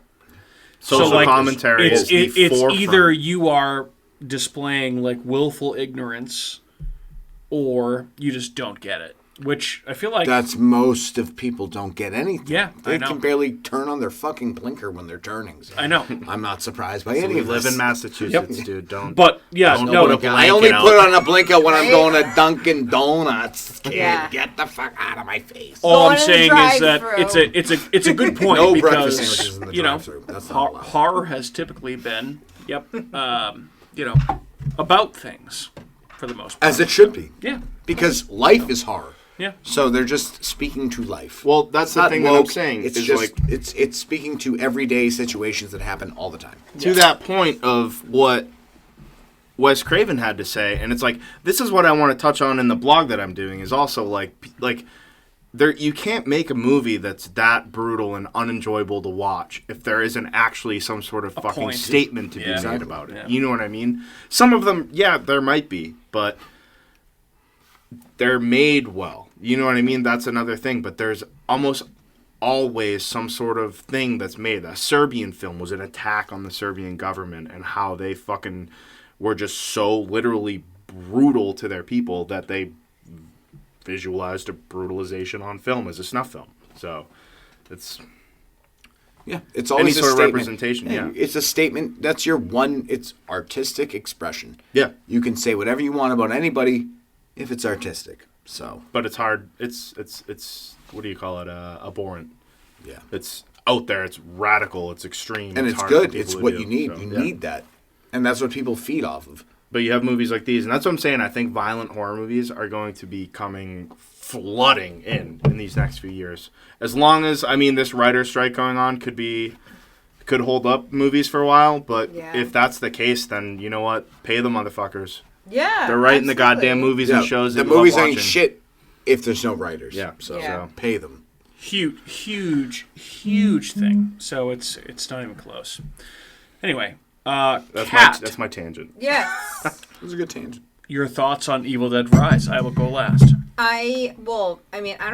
Social commentary is the it's forefront. either you are displaying willful ignorance or you just don't get it, which I feel like That's most of people don't get anything. Yeah, I they know. can barely turn on their fucking blinker when they're turning. So I know. I'm not surprised by any We of live this. in Massachusetts, dude. Don't. But yeah, Don't no, put a I blanket only out. put on a blinker when I'm going to Dunkin' Donuts. Kid, Yeah. Get the fuck out of my face. all I'm Going in the saying is that drive-thru. it's a good point No breakfast because sandwiches in the you know drive-thru. That's not allowed. horror has typically been about things for the most part. As it should be. Yeah, Because life is horror. yeah. So they're just speaking to life. Well, that's It's the not thing that I'm woke. saying. It's is just it's speaking to everyday situations that happen all the time. to that point of what Wes Craven had to say, and it's like this is what I want to touch on in the blog that I'm doing is also like there you can't make a movie that's that brutal and unenjoyable to watch if there isn't actually some sort of fucking point. statement to Yeah. be made about it. Yeah. You know what I mean? Some of them, yeah, there might be, but they're made well. You know what I mean? That's another thing, but there's almost always some sort of thing that's made. A Serbian film was an attack on the Serbian government and how they fucking were just so literally brutal to their people that they visualized a brutalization on film as a snuff film. So it's Yeah, it's always Any a sort of statement. representation, yeah. It's a statement. That's your one. It's artistic expression. yeah, You can say whatever you want about anybody if it's artistic. So but it's hard. It's what do you call it? Abhorrent. yeah, It's out there. It's radical. It's extreme. and it's hard for good. people It's to what do. you need. So, You yeah. need that, and that's what people feed off of. But you have movies like these, and that's what I'm saying. I think violent horror movies are going to be coming flooding in these next few years. As long as this writer's strike going on could hold up movies for a while. But Yeah. if that's the case, then you know what? Pay the motherfuckers. Yeah. They're writing the absolutely. goddamn movies and shows. the that you love movies ain't watching. shit if there's no writers. Yeah. so Yeah. pay them. Huge thing. So it's not even close. Anyway, That's Kat, that's my tangent. Yes. It was a good tangent. your thoughts on Evil Dead Rise? I will go last. I don't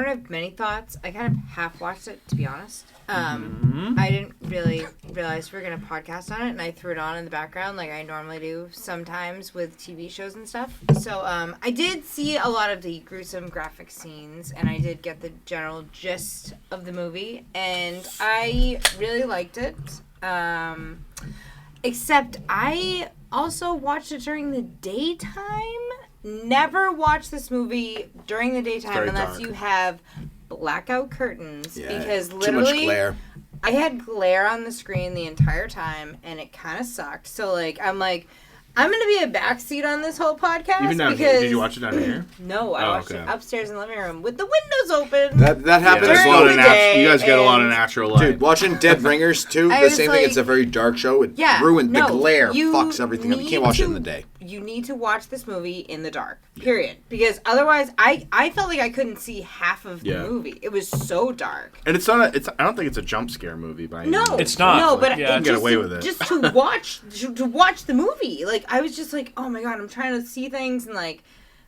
have many thoughts. I kind of half watched it, to be honest. I didn't really realize we were going to podcast on it, and I threw it on in the background like I normally do sometimes with TV shows and stuff. So I did see a lot of the gruesome graphic scenes, and I did get the general gist of the movie, and I really liked it. Except I also watched it during the daytime. Never watch this movie during the daytime very unless dark. you have blackout curtains, Yeah, because too literally much glare. I had glare on the screen the entire time, and it kind of sucked. So I'm gonna be a backseat on this whole podcast. Even down because here. Did you watch it down here? No, I Oh, watched okay. it upstairs in the living room with the windows open. That happens. there's a During lot the of day, you guys get a lot of and- natural light. Dude, watching Dead Ringers too, I the was same thing. like- It's a very dark show. It Yeah, ruined no, the glare. you Fucks everything up. You need can't watch it to- in the day. You need to watch this movie in the dark, period. Because otherwise, I felt like I couldn't see half of the Yeah. movie. It was so dark. And it's not. I don't think it's a jump scare movie by any No, means. It's not. No, but Yeah, it you can get just away to- with it. Just to watch the movie. Like I was just like, oh my god, I'm trying to see things, and like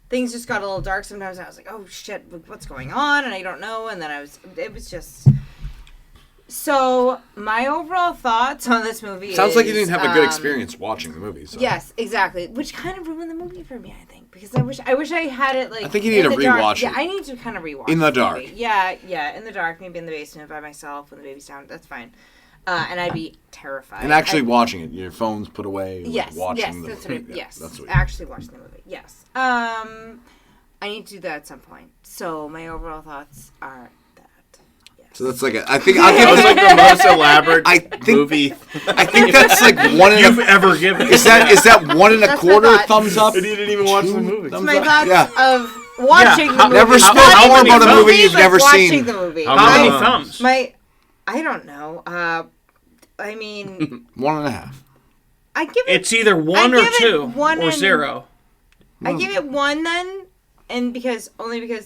things just got a little dark sometimes. And I was like, oh shit, what's going on? And I don't know. And then it was just. So my overall thoughts on this movie Sounds is, like you didn't have a good experience watching the movie. So. Yes, exactly. Which kind of ruined the movie for me, I think, because I wish I had it like. I think you need in to the dark. rewatch Yeah, it. I need to kind of rewatch In the this dark. movie. Yeah, in the dark, maybe in the basement by myself when the baby's down. That's fine. And I'd be terrified. And actually watching it, your phone's put away. Yes, watching yes, the that's movie. what. Yes, that's what. actually watching the movie. Yes. I need to do that at some point. So my overall thoughts are that. Yes. So that's like I think I'll give That was it. like the most elaborate I think- movie. I think that's like You've ever given. Is that 1 1/4 That's my thoughts. thumbs up? You didn't even watch the movie. Thumbs my up? thoughts Yeah. of watching the movie. Never spoke Not more even about a the movie you've but never watching seen. the movie. How How many many thumbs? I don't know. I mean, 1 1/2. I give it. It's either 1 I or give it 2 1 or and- 0. I give it 1 then, and because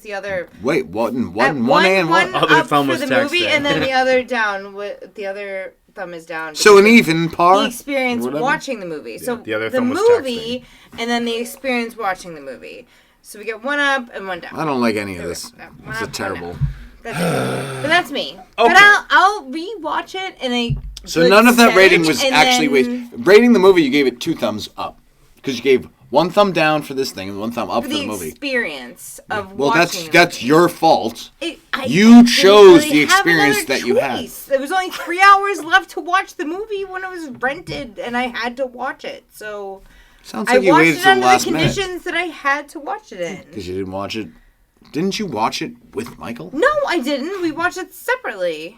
the other. Wait, one and one one. Other up thumb for was the movie, texting. and then the other down. The other thumb is down. So an even par. The experience Whatever. watching the movie. So the other the thumb was movie, and then the experience watching the movie. So we get 1 up and 1 down. I don't like any of this. One It's up, a 1 terrible. down. That's it. But that's me. Okay. But I'll rewatch it in a. So good none of that rating setting, was and actually then wasted. Rating the movie, you gave it 2 thumbs up because you gave 1 thumb down for this thing and 1 thumb up for for the the movie. experience of Well, watching. that's your fault. I You didn't chose really the have experience another that you had. choice. There was only 3 hours left to watch the movie when it was rented, and I had to watch it. So Sounds I like you watched waited it till the under the last minute conditions that I had to watch it in. because you didn't watch it. Didn't you watch it with Michael? No, I didn't. We watched it separately.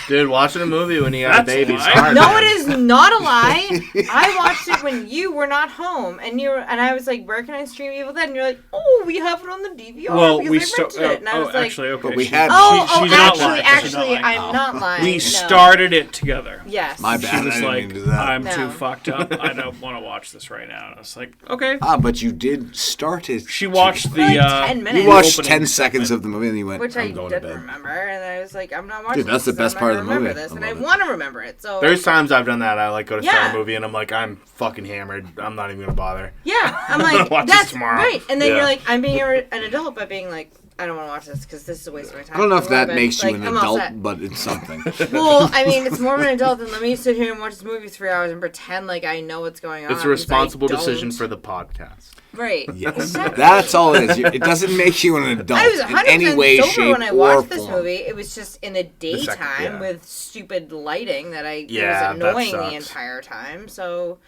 Dude, watching a movie when you got a That's baby's why. hard. No, man. it is not a lie. I watched it when you were not home, and I was like, "Where can I stream Evil Dead?" And you're like, "Oh, we have it on the DVR Well, because we I rented it." And I was like, actually, okay. But we she- had- she's not lying. She's not actually, lying. I'm not lying. We no. started it together. Yes. My She bad. was I didn't like, mean to do that. I'm No. too fucked up. I don't want to watch this right now. And I was like, okay. But you did start it. She watched For like the 10 minutes. You watched opening 10 seconds of the movie and you went, Which I I'm going to didn't bed. remember, and I was like, I'm not watching Dude, that's the this, 'cause best I'm part not of the gonna remember movie. this, I and I love it. want to remember it. So There's times I've done that. I like go to start Yeah. a movie and I'm like, I'm fucking hammered. I'm not even gonna bother. yeah, I'm gonna like, watch this that's tomorrow. right. And then Yeah. you're like, I'm being an adult by being like, I don't want to watch this because this is a waste of my time. I don't know if love that it. makes you Like, an I'm all adult, set. but it's something. Well, I mean, it's more of an adult than let me sit here and watch this movie for 3 hours and pretend like I know what's going on. It's a 'cause I responsible don't. decision for the podcast. Right. Yes. Exactly. That's all it is. It doesn't make you an adult I was in 100% any way, sober shape, when I or watched this form. movie. It was just in the daytime yeah. with stupid lighting that Yeah, it was that annoying the sucks. entire time. So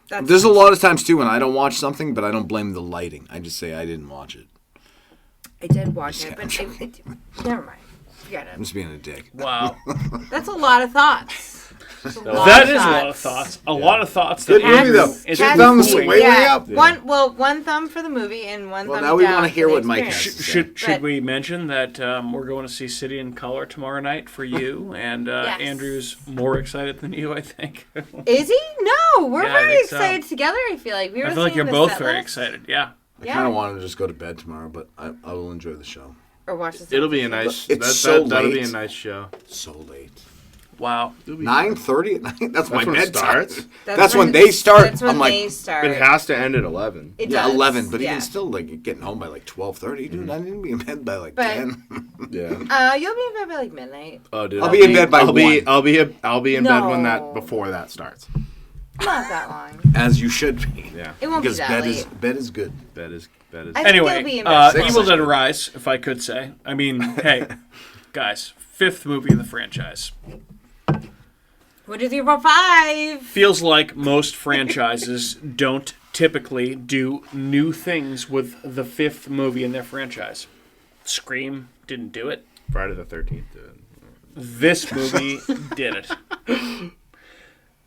that's There's a lot of times, too, when I don't watch something, but I don't blame the lighting. I just say I didn't watch it. I did watch it, I'm but joking. never mind. Forget I'm it. just being a dick. wow. That's a lot of thoughts. That's a lot That of is a lot of thoughts. A lot of thoughts. That Good movie, Andrew though. is Two Cats thumbs movie, way up. One thumb for the movie and one Well, thumb now we down wanna for hear the what Mike experience. has. Should But- we mention that we're going to see City in Color tomorrow night for you, and Yes. Andrew's more excited than you, I think. Is he? No, we're Yeah, I very think so. excited together. I feel like we were. I feel like you're seeing the both set very list. excited. Yeah. I Yeah. kind of wanted to just go to bed tomorrow, but I will enjoy the show. Or watch this. It'll be a nice. It's so that'll be a late. nice show. So late. Wow. 9:30 at night? That's my when it bedtime. starts? That's when they start. That's when I'm like, they start. It has to end at 11. It yeah, does, 11, but yeah. even still, like, getting home by like 12:30, dude. I need to be in bed by like But- 10. Yeah. You'll be in bed by like midnight. Oh, dude. I'll be in bed by I'll be 1. I'll be in bed when No. before that starts. Not that long. As you should be. Yeah. It won't Because be that bed late. is good. Bed is. I think you'll be Anyway, in bed. Evil Dead Rise, if I could say. I mean, hey, guys, 5th movie of the franchise. What do you think about 5? Feels like most franchises don't typically do new things with the 5th movie in their franchise. Scream didn't do it. Friday the 13th. This movie did it.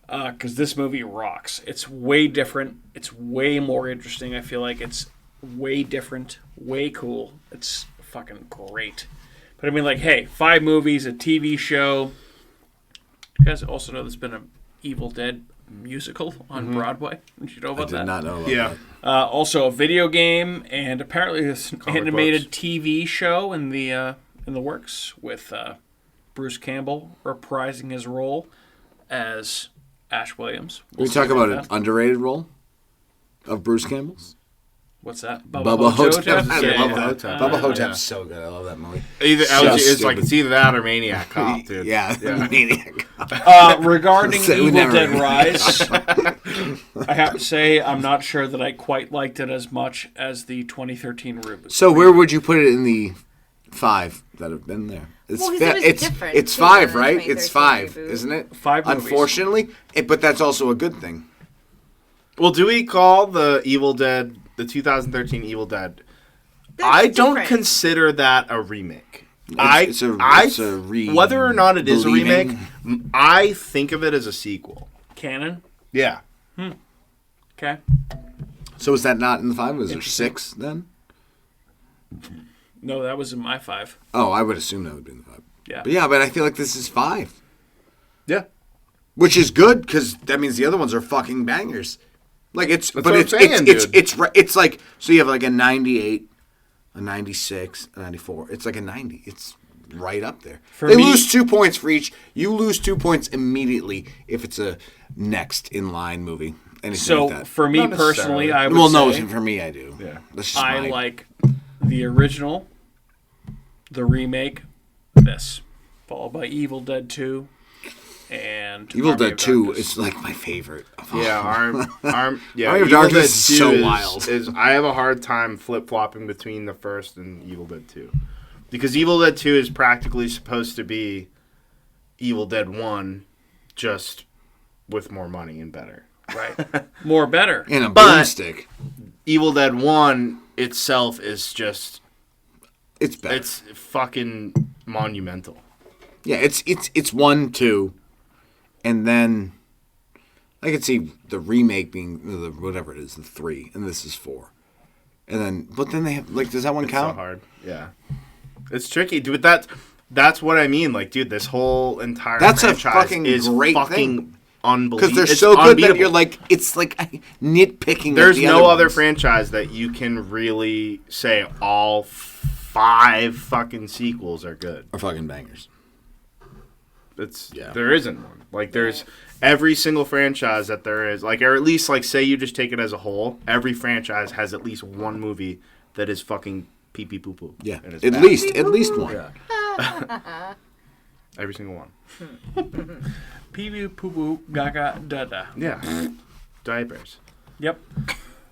Because this movie rocks. It's way different. It's way more interesting. I feel like it's way different, way cool. It's fucking great. But I mean, like, hey, 5 movies, a TV show. You guys also know there's been an Evil Dead musical on Broadway. Did you know I about did that? not know about Yeah. that. Also a video game, and apparently this Comic animated books. TV show in the works with Bruce Campbell reprising his role as Ash Williams. We talk about an underrated role of Bruce Campbell's. What's that? Bubba Hotep. Hotep? I Yeah, love yeah. Hotep. Bubba Hotep's yeah. so good. I love that movie. Either So it's like stupid. it's either that or Maniac Cop, dude. Yeah, Maniac. Regarding So we Evil never- Dead Rise, I have to say I'm not sure that I quite liked it as much as the 2013 reboot. So where would you put it in the 5 that have been there? It's Well, 'cause it was it's different, it's too, 5, than the right? It's 5, 2013 reboot. isn't it? 5 movies. Unfortunately, but that's also a good thing. Well, do we call the 2013 Evil Dead, I don't different. consider that a remake. It's a whether or not it is a remake, believing. I think of it as a sequel. Canon. Yeah. Okay. So is that not in the 5? Was there 6 then? No, that was in my 5. Oh, I would assume that would be in the 5. Yeah. But I feel like this is 5. Yeah. Which is good because that means the other ones are fucking bangers. Like it's, That's but what it's I'm saying, it's dude. it's like so you have like a 98, a 96, a 94. It's like a 90. It's right up there. They lose 2 points for each. You lose 2 points immediately if it's a next in line movie. Anything So like that. for me Not personally, necessarily. I would Well, say no, for me I do. Yeah. That's just I mine. like the original, the remake, this, followed by Evil Dead 2, and Evil Army Dead of 2 Darkness. is like my favorite. Yeah, Army of Darkness Dead is so 2 wild. I have a hard time flip-flopping between the first and Evil Dead 2. Because Evil Dead 2 is practically supposed to be Evil Dead 1, just with more money and better. Right. More better. And a But- broomstick. Evil Dead 1 itself is just... It's better. It's fucking monumental. Yeah, it's 1, 2, and then I could see the remake being the whatever it is, the 3, and this is 4, and then but then they have like does that one It's count? so hard. Yeah. It's tricky, dude. That's what I mean. Like, dude, this whole entire That's a franchise fucking is great fucking thing. unbelievable. Because they're It's so good that unbeatable. you're like it's like nitpicking. There's at the no other ones. franchise that you can really say all 5 fucking sequels are good. Are fucking bangers. There isn't one. Like, there's every single franchise that there is, like, or at least like say you just take it as a whole, every franchise has at least one movie that is fucking pee pee poo poo. Yeah, and it's at bad. least one. Yeah. Every single one. Pee pee poo poo gaga da da. Yeah. Diapers. Yep.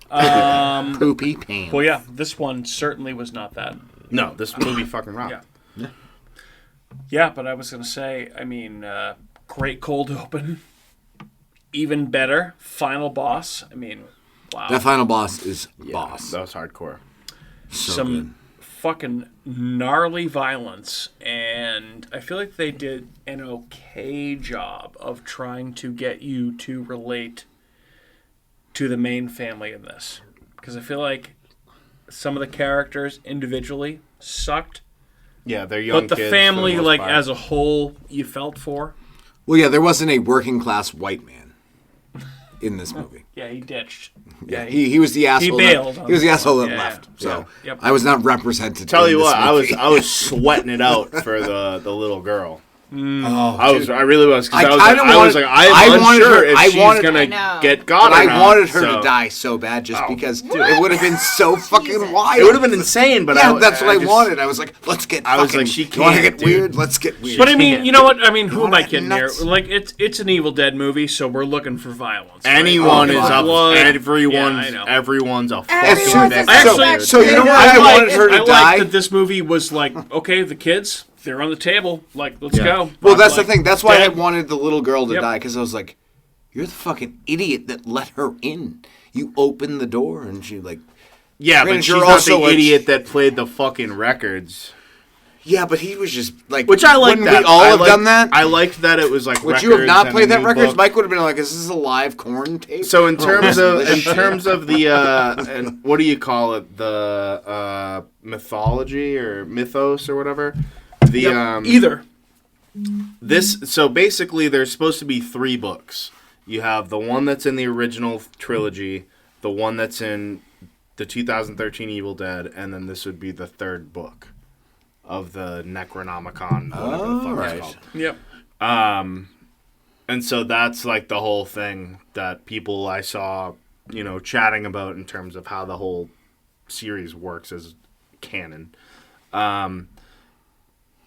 Poopy pants. Well, yeah, this one certainly was not that. No, this movie fucking rocked. Yeah. Yeah, but I was going to say, I mean, great cold open. Even better, final boss. I mean, wow. That final boss is Yeah, boss. that was hardcore. So Some good. fucking gnarly violence. And I feel like they did an okay job of trying to get you to relate to the main family in this. Because I feel like some of the characters individually sucked. Yeah, they're young But the kids, family, for the most like, part. as a whole, you felt for. Well, yeah, there wasn't a working class white man in this movie. Yeah, he ditched. Yeah, he was the asshole. bailed on He was the this asshole one. that Yeah, left. yeah. So Yep. I was not represented. Tell in you this what, movie. I was sweating it out for the little girl. Oh, I really was because I I kinda was wanted- like I'm I wanted unsure her- if I she's wanted- gonna I know. get got But or I not, wanted her so- to die so bad just because What? it would have been so fucking wild. It would have been insane, but Yeah, that's what I just- wanted. I was like, let's get I was fucking, like, she you want to can't, get dude. weird? Let's get weird. But I mean, you know what? I mean, who am I Nuts. kidding here? Like, it's an Evil Dead movie, so we're looking for violence. right? Anyone Oh, is God. up. Blood. Everyone's Yeah, I know. everyone's a Everyone's fucking a victim. suspect. so you know what? I I liked- wanted her to I liked die. that this movie was like, okay, the kids, they're on the table. Like, let's Yeah. go. Well, I'm that's like, the thing. That's why I dead. wanted the little girl to Yep. die, because I was like, you're the fucking idiot that let her in. You opened the door, and she like, Yeah, but Granted, she's you're not also the like- idiot that played the fucking records. yeah, but he was just like, Which I like wouldn't that. we all I have liked- done that? I liked that it was like. Would you have records not and played a that new records? book. Mike would have been like, "Is this a live corn tape?" So in terms Oh, of this in shit. terms of the and what do you call it, the mythology or mythos or whatever, the Either. this, so basically there's supposed to be 3 books. You have the one that's in the original trilogy, the one that's in the 2013 Evil Dead, and then this would be the 3rd book of the Necronomicon, whatever the fuck right. it's called. Yep. And so that's like the whole thing that people I saw, you know, chatting about in terms of how the whole series works as canon.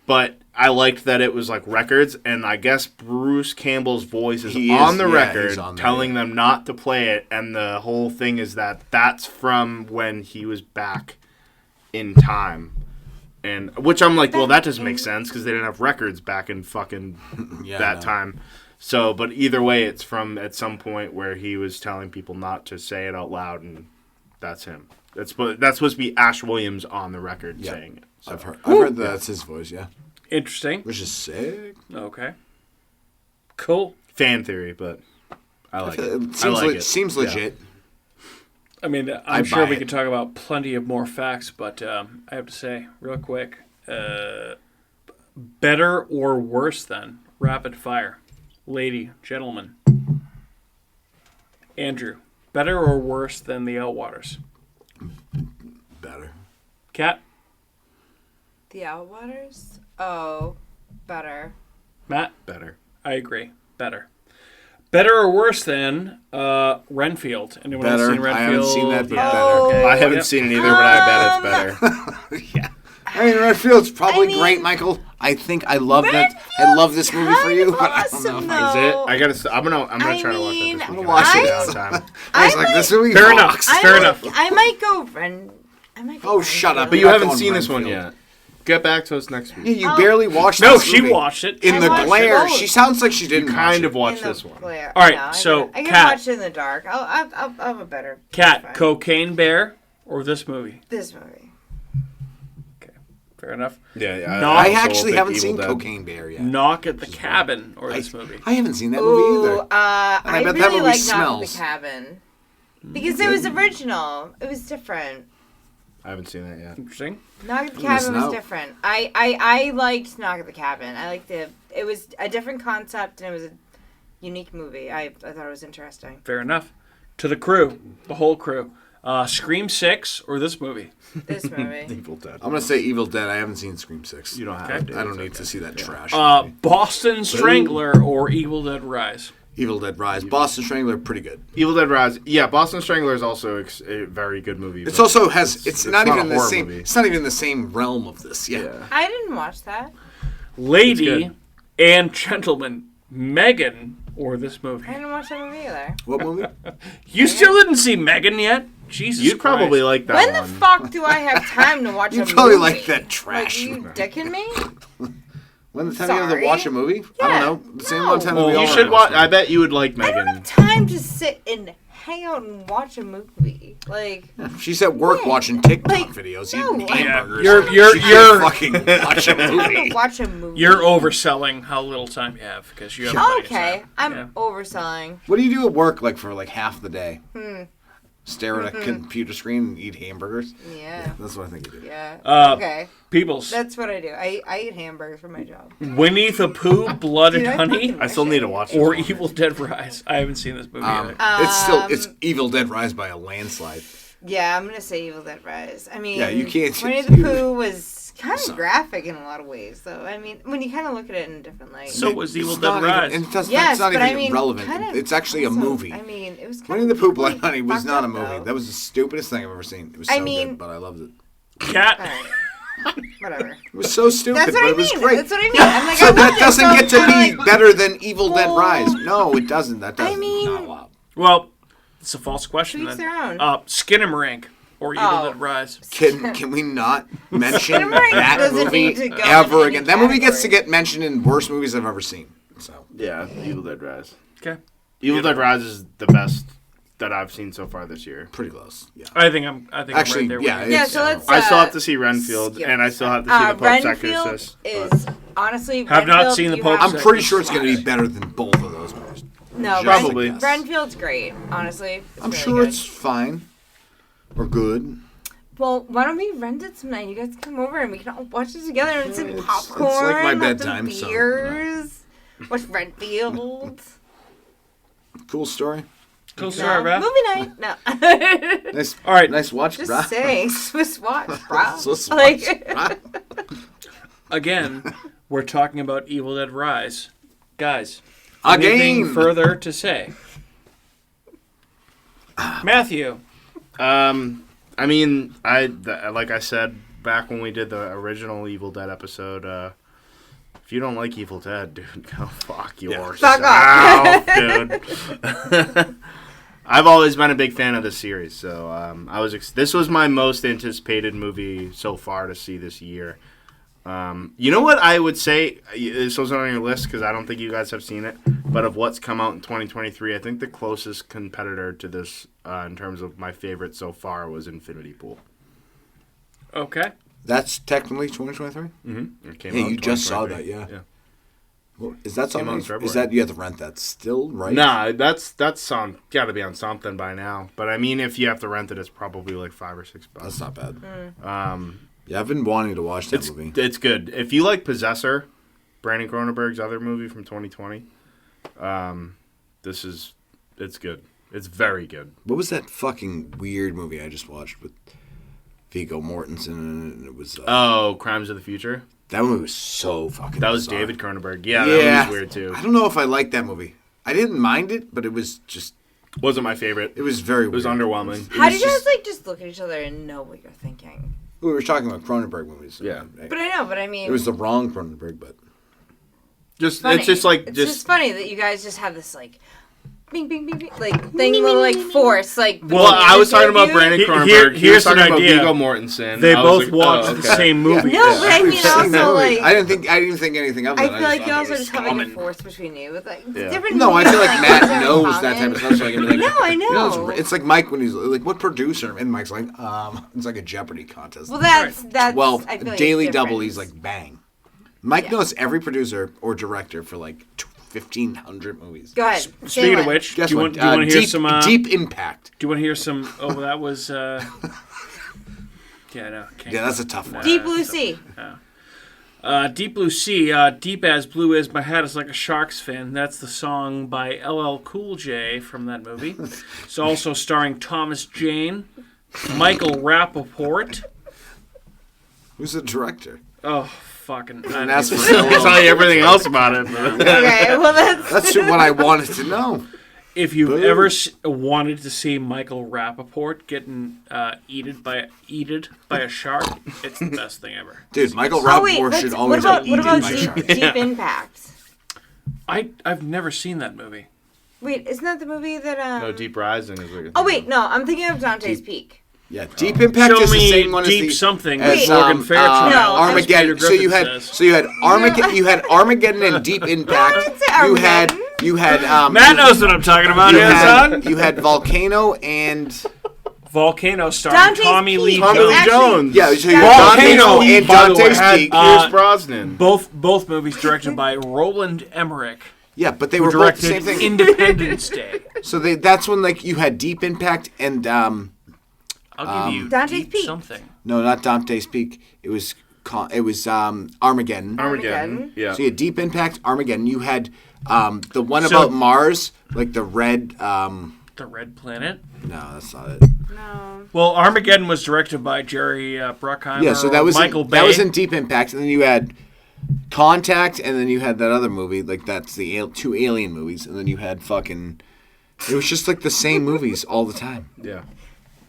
But I liked that it was like records, and I guess Bruce Campbell's voice is He on is, the yeah, record he's on there, telling yeah. them not to play it, and the whole thing is that that's from when he was back in time. And which I'm like, well, that doesn't make sense because they didn't have records back in fucking Yeah, that no. time. So, but either way, it's from at some point where he was telling people not to say it out loud, and that's him. That's supposed to be Ash Williams on the record saying it. So. I've heard that's his voice, yeah. Interesting. Which is sick. Okay. Cool. Fan theory, but I like it. It seems legit. I mean, I'm sure we could talk about plenty of more facts, but I have to say, real quick, better or worse than rapid fire, lady, gentlemen. Andrew, better or worse than the Outwaters? Better. Kat? The Outwaters? Oh, better. Matt? Better. I agree. Better. Better or worse than Renfield? Anyone else seen Renfield? I haven't seen that, but better. Okay. I haven't seen it either, but I bet it's better. Yeah. I mean, Renfield's probably great, Michael. I think I love that. I love this movie for you, but I don't know. Awesome, Is it? I gotta. I'm gonna try to watch it this weekend. watch it. Downtime. I was like, this movie Fair rocks. enough. Fair enough. I might go Oh, shut up. But you You're not haven't going seen this one Renfield. yet. Get back to us next Yeah, week. you barely watched No, this she movie. watched it. In the watched glare. both. She sounds like she didn't Kind watch of watch this one. All right, so, I can Kat. watch it in the dark. I'll have a better. Cat, fine. Cocaine Bear, or this movie? This movie. Okay, fair enough. Yeah. No, I I'm also actually a big haven't Evil seen Dead. Cocaine Bear yet. Knock at the Cabin, or this movie? I haven't seen that movie either. I bet that really movie like Knock at smells. the Cabin because it was original. It was different. I haven't seen that yet. Interesting. Knock at the missing Cabin was out. different. I liked Knock at the Cabin. I liked it. It was a different concept and it was a unique movie. I thought it was interesting. Fair enough. To the crew, the whole crew. Scream 6 or this movie? This movie. Evil Dead. I'm gonna say Evil Dead. I haven't seen Scream 6. You don't have Okay. to. I don't need to see that trash. Boston Strangler or Evil Dead Rise? Evil Dead Rise. Boston Strangler, pretty good. Evil Dead Rise. Yeah, Boston Strangler is also a very good movie. It's but also has. It's not even a the horror same. movie. It's not even the same realm of this. Yeah. I didn't watch that. Lady and Gentleman, Megan or this movie? I didn't watch that movie either. What movie? You still didn't see Megan yet? Jesus You'd probably Christ. like that When one. the fuck do I have time to watch a You movie? probably like that trash. Like, you dicking me? When the time you have to Sorry. watch a movie? I Yeah. don't know. The same No. amount of time that we You all should watch. watch. I bet you would like I don't Megan. have time to sit and hang out and watch a movie. Like, She's at work Yeah. watching TikTok Like, videos, no. eating Yeah, hamburgers. you're- She can't fucking watch a I don't movie. watch a movie. You're overselling how little time you have because you have plenty of Okay, time. I'm Yeah. overselling. What do you do at work, like for like half the day? Stare at a computer screen and eat hamburgers. Yeah. That's what I think you do. Yeah. Okay. Peoples. That's what I do. I eat hamburgers for my job. Winnie the Pooh, Blood and Dude, I Honey, fucking I still need to watch this or one. Evil Dead Rise. I haven't seen this movie either. It's Evil Dead Rise by a landslide. Yeah, I'm gonna say Evil Dead Rise. I mean, Yeah, you can't- Winnie the Pooh was kind of graphic in a lot of ways, though. I mean, when you kind of look at it in a different light. So was Evil It's Dead not Rise. Even, and it's Yes, not but even I mean, relevant. kind of It's actually a also- movie. I mean, it was kind Winnie of the Pooh, Blood really Honey was fucked not a up, movie. though. That was the stupidest thing I've ever seen. It was I so mean- good, but I loved it. Cat. Alright. Whatever. It was so stupid, That's what but I it was mean. great. That's what I mean. I'm like, So I that loved it, doesn't so get to I'm be like, better than Evil Dead well, Rise. No, it doesn't. That doesn't. mean- No. Well, it's a false question To each then. their own. Skinamarink or Evil Oh. Dead Rise. Can we not mention Skinamarink that doesn't movie need to go ever in again? any That movie gets to category. get mentioned in worst movies I've ever seen. So Yeah, Evil Dead Rise. Okay. Evil Dead Rise is the best that I've seen so far this year. pretty close. Yeah. I think I'm Actually, right there yeah, with you. Yeah, It's, so let's. I still have to see Renfield, skip and I still have to see the Pope's Renfield Exorcist. is honestly. Have not Renfield, seen the you Pope's have- I'm pretty sure it's going to be better than both of those movies. No, Probably. Renfield's great. Honestly, it's I'm really sure good. it's fine or good. Well, why don't we rent it some night? You guys come over and we can all watch it together and some It's- popcorn, it's like my have some bedtime, so, beers, watch Renfield. Cool story. Cool No, story, bro. movie night. No, Nice. All right. Nice watch, just brah. saying, Swiss watch, bro. Swiss watch, Like, brah. Again, we're talking about Evil Dead Rise. Guys, Again. anything further to say? Matthew. I mean, like I said back when we did the original Evil Dead episode, if you don't like Evil Dead, dude, go fuck yourself, Fuck off. dude. I've always been a big fan of this series, so this was my most anticipated movie so far to see this year. You know what I would say? This wasn't on your list because I don't think you guys have seen it. But of what's come out in 2023, I think the closest competitor to this in terms of my favorite so far was Infinity Pool. Okay. That's technically 2023? Mm-hmm. It came Yeah, out you in just saw 2023. that, yeah. Yeah. Well, is that Came out in something? February. Is that you have to rent that still, right? Nah, that's on. Got to be on something by now. But I mean, if you have to rent it, it's probably like $5 or $6. That's not bad. Mm. Yeah, I've been wanting to watch that movie. It's good. If you like Possessor, Brandon Cronenberg's other movie from 2020, it's good. It's very good. What was that fucking weird movie I just watched with Viggo Mortensen? And it was Crimes of the Future. that movie was so fucking. That was bizarre. David Cronenberg. Yeah, that was weird too. I don't know if I liked that movie. I didn't mind it, but it was just. Wasn't my favorite. It was very. It was weird. underwhelming. How do you guys just look at each other and know what you're thinking? We were talking about Cronenberg movies. Yeah. But I know. But I mean, It was the wrong Cronenberg, but. funny. It's just like it's just funny that you guys just have this like, bing bing bing bing like thing little like force like. Well, I was talking about Brandon Cronenberg. Here's talking an about idea. Viggo Mortensen. They I was both like, watched the same movie. No, but I mean We've seen also that movie. like. I didn't think anything of it. I feel like just you thought also it was just have like a common. force between you with like Yeah. different. No, I movies, feel like Matt things are in knows that type common. of stuff. So I can be like, No, I know. It's like Mike when he's like, "What producer?" And Mike's like, It's like a Jeopardy contest. Well, that's Well, I feel like Daily it's Double, different. he's like, bang. Mike knows every producer or director for like 1,500 movies. Go ahead. Speaking of which, Guess do you what? want to hear Deep, some? Deep Impact. Do you want to hear some? Oh, that was. Yeah, no. Can't Yeah, that's a tough one. Deep Blue Sea. Deep Blue Sea, deep as blue as my hat is like a Sharks fin. That's the song by LL Cool J from that movie. It's also starring Thomas Jane, Michael Rappaport. Who's the director? Oh, fucking. And that's for I can tell you everything else about it. But. Okay, well That's what I wanted to know. If you've ever wanted to see Michael Rappaport getting eated by a shark, it's the best thing ever. Dude, Michael Oh wait, Rappaport should always what have eaten about by Deep, shark. Deep Impact? I've never seen that movie. Wait, isn't that the movie that No, Deep Rising is what you're Oh wait, no, I'm thinking of Dante's Peak. Yeah, Deep Impact Show is the me same one Deep as the something as, with Morgan Fairchild. No, Armageddon. Peter So you Griffin had says. Armageddon and Deep Impact. didn't say Armageddon. You had Matt knows what I'm talking about you here, had, son. you had Volcano and Volcano starring Dante's Tommy Lee Peak. Tommy Jones. Lee Actually- Jones. yeah, so you Volcano, Volcano and by the way, Dante's had, Peak. Pierce Brosnan. Both movies directed by Roland Emmerich, Yeah, but they who were both the directed same thing. Independence Day. So that's when like you had Deep Impact and I'll give you Dante's deep Peak. something. no, not Dante's Peak. It was Armageddon. Armageddon. Yeah. So you had Deep Impact, Armageddon. You had the one So- about Mars, like the red. The Red Planet. No, that's not it. No. Well, Armageddon was directed by Jerry Bruckheimer. Yeah, so that or was Michael in, Bay. that was in Deep Impact, and then you had Contact, and then you had that other movie, like that's the two alien movies, and then you had fucking. It was just like the same movies all the time. Yeah.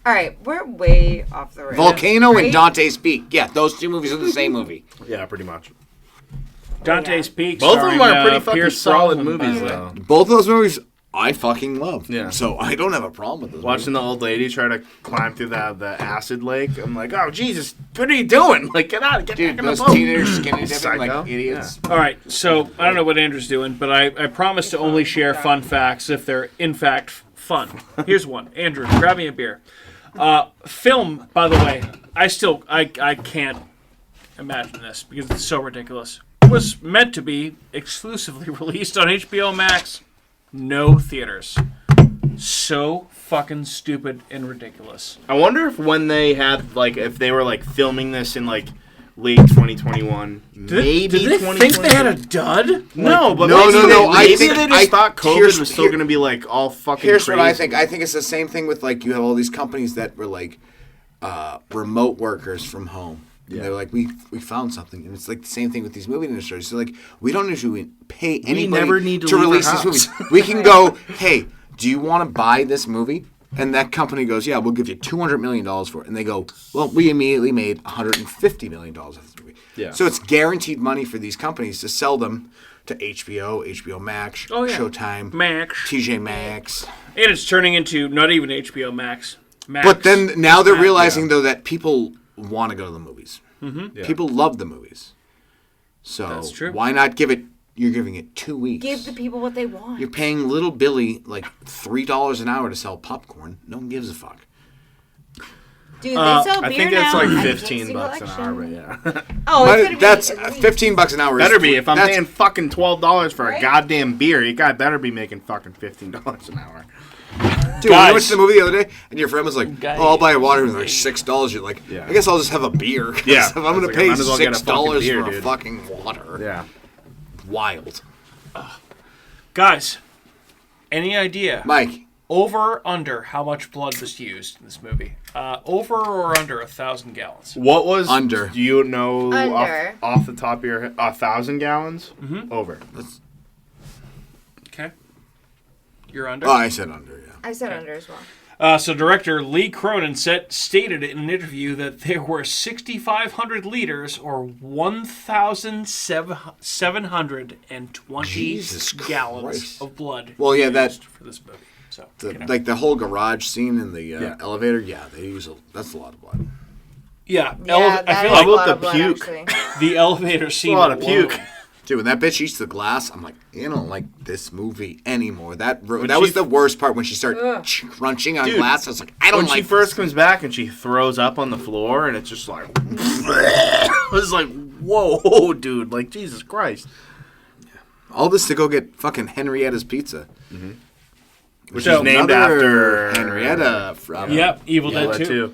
All right, we're way off the rails. Volcano right? and Dante's Peak. Yeah, those two movies are the same movie. Yeah, pretty much. Dante's Peak. Both of them starring, are pretty fucking Pierce solid Brosnan, by movies, the way. though. Both of those movies I fucking love. Yeah. So I don't have a problem with those. Watching the old lady try to climb through the acid lake, I'm like, oh Jesus, what are you doing? Like, get out, get Dude, back in the those boat. teenagers skinny dipping Psycho. like idiots. All right, so I don't know what Andrew's doing, but I promise to only share fun facts if they're in fact fun. Here's one. Andrew, grab me a beer. Film, by the way, I can't imagine this because it's so ridiculous. Was meant to be exclusively released on HBO Max. No theaters. So fucking stupid and ridiculous. I wonder if when they had if they were filming this in late 2021, maybe Did they 2020. think they had a dud? No, but No, maybe no. Maybe I think they just thought COVID here's- was still going to be all fucking. Here's crazy. what I think. I think it's the same thing with you have all these companies that were remote workers from home. And they're like, we found something, and it's the same thing with these movie industries. So we don't need to pay anybody never need to to leave our release these house. movies. We can go, hey, do you want to buy this movie? And that company goes, yeah, we'll give you $200 million for it. And they go, well, we immediately made $150 million of this movie. Yeah. So it's guaranteed money for these companies to sell them to HBO, HBO Max, Showtime, Max. TJ Maxx. And it's turning into not even HBO Max. But then now they're Max. realizing, though, that people want to go to the movies. Mm-hmm. Yeah. People love the movies. So That's true. why not give it? You're giving it 2 weeks. Give the people what they want. You're paying little Billy like $3 an hour to sell popcorn. No one gives a fuck. Dude, they sell beer I think now. it's like at the $15 Tasting an hour, Collection. but yeah. Oh, it's gonna be That's at least- $15 an hour. Better be. If I'm that's- paying fucking $12 for a Right? goddamn beer, you guy better be making fucking $15 an hour. Dude, when you went to the movie the other day, and your friend was like, Guys. "Oh, I'll buy a water," and they're like $6. You're like, Yeah. "I guess I'll just have a beer." 'Cause Yeah. if I'm I was gonna like, I pay might as well get a fucking $6 beer, for a dude. fucking water. Yeah. Wild, Guys, any idea? Mike. Over or under how much blood was used in this movie? Over or under 1,000 gallons? What was Under. Do you know Under. off the top of your head? 1,000 gallons? Mm-hmm. Over. Okay. You're under? Oh, I said under. Yeah. I said under as well. So director Lee Cronin stated in an interview that there were 6,500 liters or 1,720 Jesus gallons Christ. of blood. Well, yeah, that- used for this movie. So Like the whole garage scene in the Yeah. elevator. Yeah, they use that's a lot of blood. yeah, Yeah, I that feel is like a lot the of blood, puke? actually. the elevator scene. a lot of alone- puke. Dude, when that bitch eats the glass, I'm like, you don't like this movie anymore. That she- was the worst part when she started Ugh. crunching on Dude, glass. I was like, I don't When like she first this. comes back and she throws up on the floor and it's just like, I was like, whoa, dude, like Jesus Christ. All this to go get fucking Henrietta's pizza. Which So, is named Another after Henrietta from Yep, Evil Yeah, Dead that 2. too.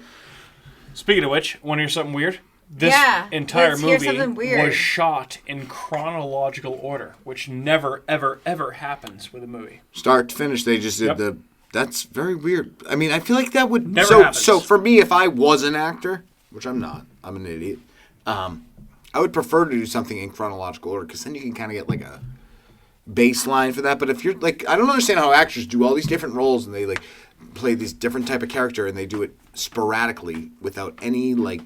Speaking of which, want to hear something weird? This Yeah, entire let's hear movie something weird. was shot in chronological order, which never, ever, ever happens with a movie. start to finish. They just did Yep. the. That's very weird. I mean, I feel like that would Never so happens. so for me. If I was an actor, which I'm not, I'm an idiot. I would prefer to do something in chronological order because then you can kind of get like a baseline for that. But if you're like, I don't understand how actors do all these different roles and they like play these different type of character and they do it sporadically without any like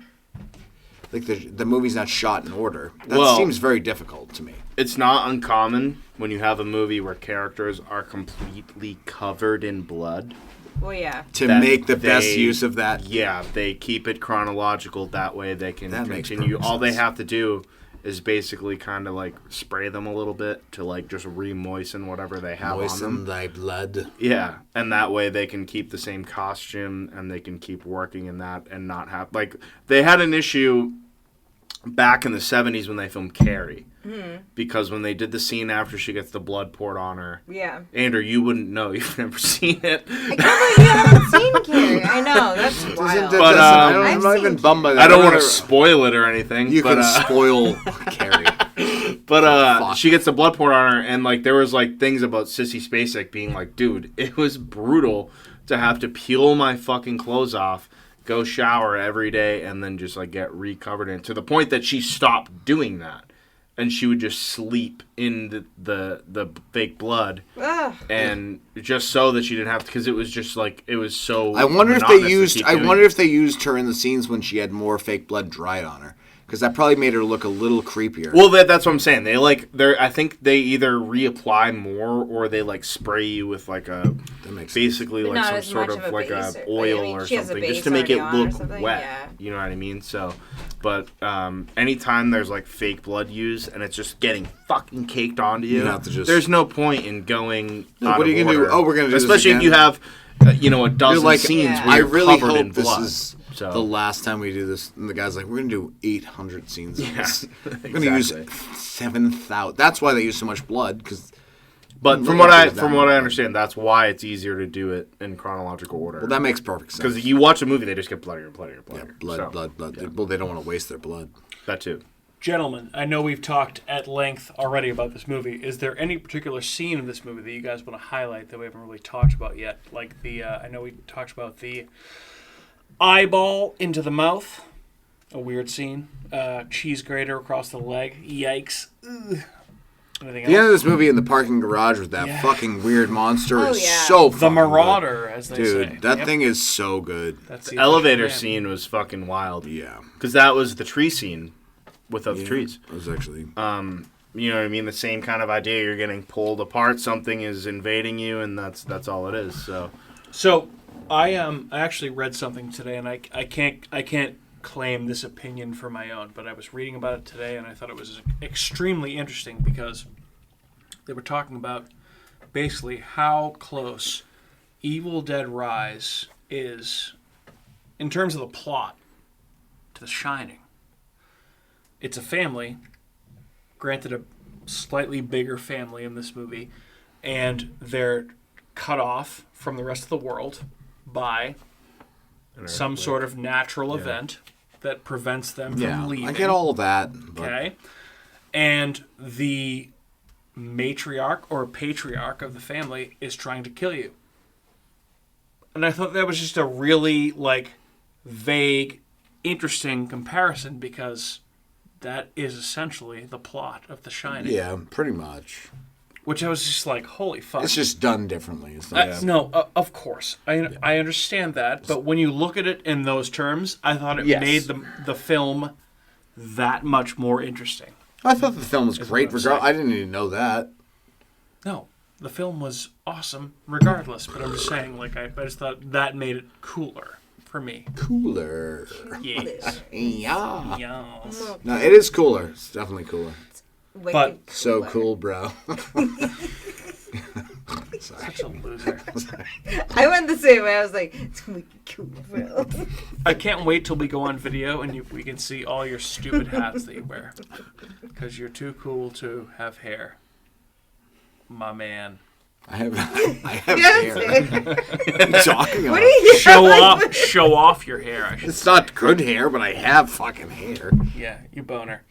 the movie's not shot in order. That Well- seems very difficult to me. It's not uncommon when you have a movie where characters are completely covered in blood. Well, yeah. To that make the best they- use of that. Yeah, they keep it chronological. That way they can That makes continue. perfect All they sense. have to do is basically kind of like spray them a little bit to like just re-moisten whatever they have on Moisten them. thy blood. Yeah, and that way they can keep the same costume and they can keep working in that and not have like they had an issue back in the 70s when they filmed Carrie. Because when they did the scene after she gets the blood poured on her, Yeah. Andrew, you wouldn't know. You've never seen it. I can't believe you haven't seen Carrie. I know. That's wild. But, I'm not I've even seen- bummed by that. I don't want to Rather- spoil it or anything. You but, can spoil Carrie. But Fuck. she gets the blood poured on her, and like there was like things about Sissy Spacek being like, dude, it was brutal to have to peel my fucking clothes off, go shower every day, and then just like get recovered in, to the point that she stopped doing that, and she would just sleep in the fake blood, Ugh. and just so that she didn't have to, because it was just like it was so. I wonder if monotonous they to used. keep I doing wonder it. if they used her in the scenes when she had more fake blood dried on her, because that probably made her look a little creepier. Well, that's what I'm saying. I think they either reapply more or they like spray you with like a That makes basically But like not some as sort much of of a like base a or- oil I mean, or she has a something base just to make it already on or look something, wet. yeah. You know what I mean? So, but anytime there's like fake blood used and it's just getting fucking caked onto you, You have to just- there's no point in going. No, out what are of you gonna do? order. Oh, we're gonna do this especially if again? you have a dozen like, scenes Yeah. where I you're really covered in hope this blood. is So- the last time we do this. And the guy's like, we're gonna do 800 scenes. Of Yeah, this. We're gonna use exactly. 7,000. That's why they use so much blood. Because But Look from at what this down I there. understand, that's why it's easier to do it in chronological order. well, that makes perfect sense. Because you watch a movie, they just get bloodier and bloodier and Yeah, bloodier. blood, So, blood. yeah. Well, they don't want to waste their blood. That too. Gentlemen, I know we've talked at length already about this movie. Is there any particular scene in this movie that you guys want to highlight that we haven't really talked about yet? Like I know we talked about the eyeball into the mouth, a weird scene. Cheese grater across the leg. Yikes. Ugh. Anything The end of else? this movie in the parking garage with that Yeah. fucking weird monster Oh, is yeah. so The fucking Marauder, as they good. say. Dude, that Yep. thing is so good. That's The elevator official name. scene was fucking wild. Yeah. Because that was the tree scene without the Yeah, trees. It was actually. You know what I mean? The same kind of idea. You're getting pulled apart. Something is invading you, and that's all it is. So So, I actually read something today, and I can't claim this opinion for my own, but I was reading about it today, and I thought it was extremely interesting because they were talking about basically how close Evil Dead Rise is in terms of the plot to The Shining. It's a family, granted a slightly bigger family in this movie, and they're cut off from the rest of the world by some sort of natural event that prevents them from leaving. I get all of that. Okay. And the matriarch or patriarch of the family is trying to kill you. And I thought that was just a really, vague, interesting comparison because that is essentially the plot of The Shining. Yeah, pretty much. Which I was just like, holy fuck. It's just done differently. No, of course. I understand that. But when you look at it in those terms, I thought it made the film that much more interesting. I thought the film was great. I didn't even know that. No, the film was awesome regardless. But I'm just saying, I just thought that made it cooler for me. Cooler. Yes. Yeah. Yes. No, it is cooler. It's definitely cooler. But so cool, bro. Such a loser. I went the same way. I was like, it's gonna be cool, bro. I can't wait till we go on video and we can see all your stupid hats that you wear. Because you're too cool to have hair. My man. I have hair. What are you talking about? Show off your hair. It's not good hair, but I have fucking hair. Yeah, you boner.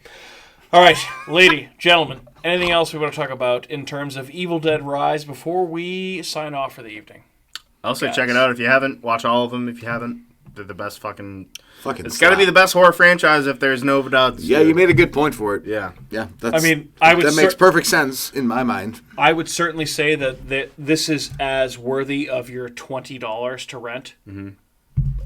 All right, lady, gentlemen, anything else we want to talk about in terms of Evil Dead Rise before we sign off for the evening? I'll say check it out if you haven't. Watch all of them if you haven't. They're the best fucking it's got to be the best horror franchise if there's no doubts. Yeah, you made a good point for it. Yeah. Yeah. That makes perfect sense in my mind. I would certainly say that this is as worthy of your $20 to rent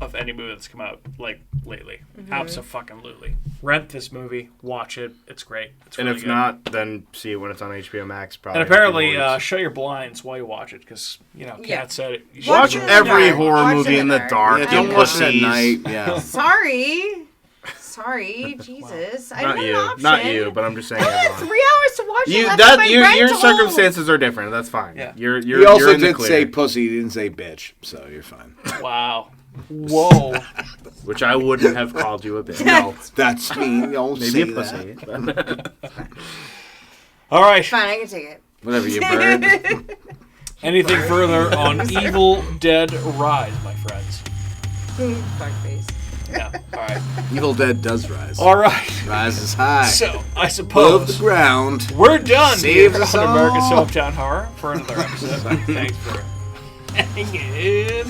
of any movie that's come out lately. Abso-fucking-lutely. Rent this movie, watch it. It's great. It's and really if good. not, then see it when it's on HBO Max. Probably. And apparently, shut your blinds while you watch it because Kat said it. You watch should every horror movie in the dark. Yeah, don't watch it at night. Yeah. Sorry, Jesus. I not don't you, have an option. not you, but I'm just saying. I had 3 hours to watch it. Your circumstances are different. That's fine. Yeah. You also did say pussy. You didn't say bitch, so you're fine. Wow. Whoa. Which I wouldn't have called you a bitch. No, that's me. Don't maybe say a pussy. that. All right. Fine, I can take it. Whatever, you bird. Anything further on Evil Dead Rise, my friends? Fuckface. Yeah. All right. Evil Dead does rise. All right. Rises high. So I suppose above the ground. we're done Save here us on all. America's Hometown Horror for another episode. Thanks for hanging in.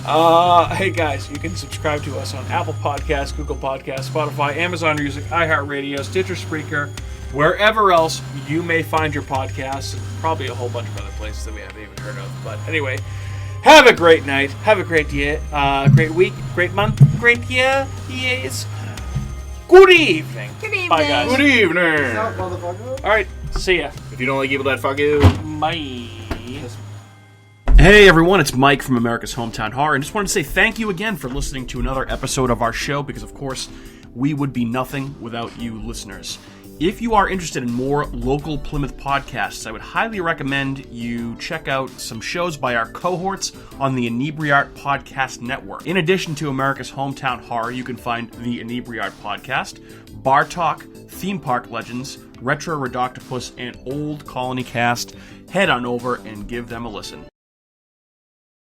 Hey guys, you can subscribe to us on Apple Podcasts, Google Podcasts, Spotify, Amazon Music, iHeartRadio, Stitcher, Spreaker, wherever else you may find your podcasts, and probably a whole bunch of other places that we haven't even heard of. But anyway, have a great night, have a great year, great week, great month, great year, yes. Good evening. Good evening. Bye guys. Good evening. All right, see ya. If you don't like Evil Dead, fuck you. Bye. Hey everyone, it's Mike from America's Hometown Horror, and just wanted to say thank you again for listening to another episode of our show, because of course, we would be nothing without you listeners. If you are interested in more local Plymouth podcasts, I would highly recommend you check out some shows by our cohorts on the Inebriart Podcast Network. In addition to America's Hometown Horror, you can find the Inebriart Podcast, Bar Talk, Theme Park Legends, Retro Redoctopus, and Old Colony Cast. Head on over and give them a listen.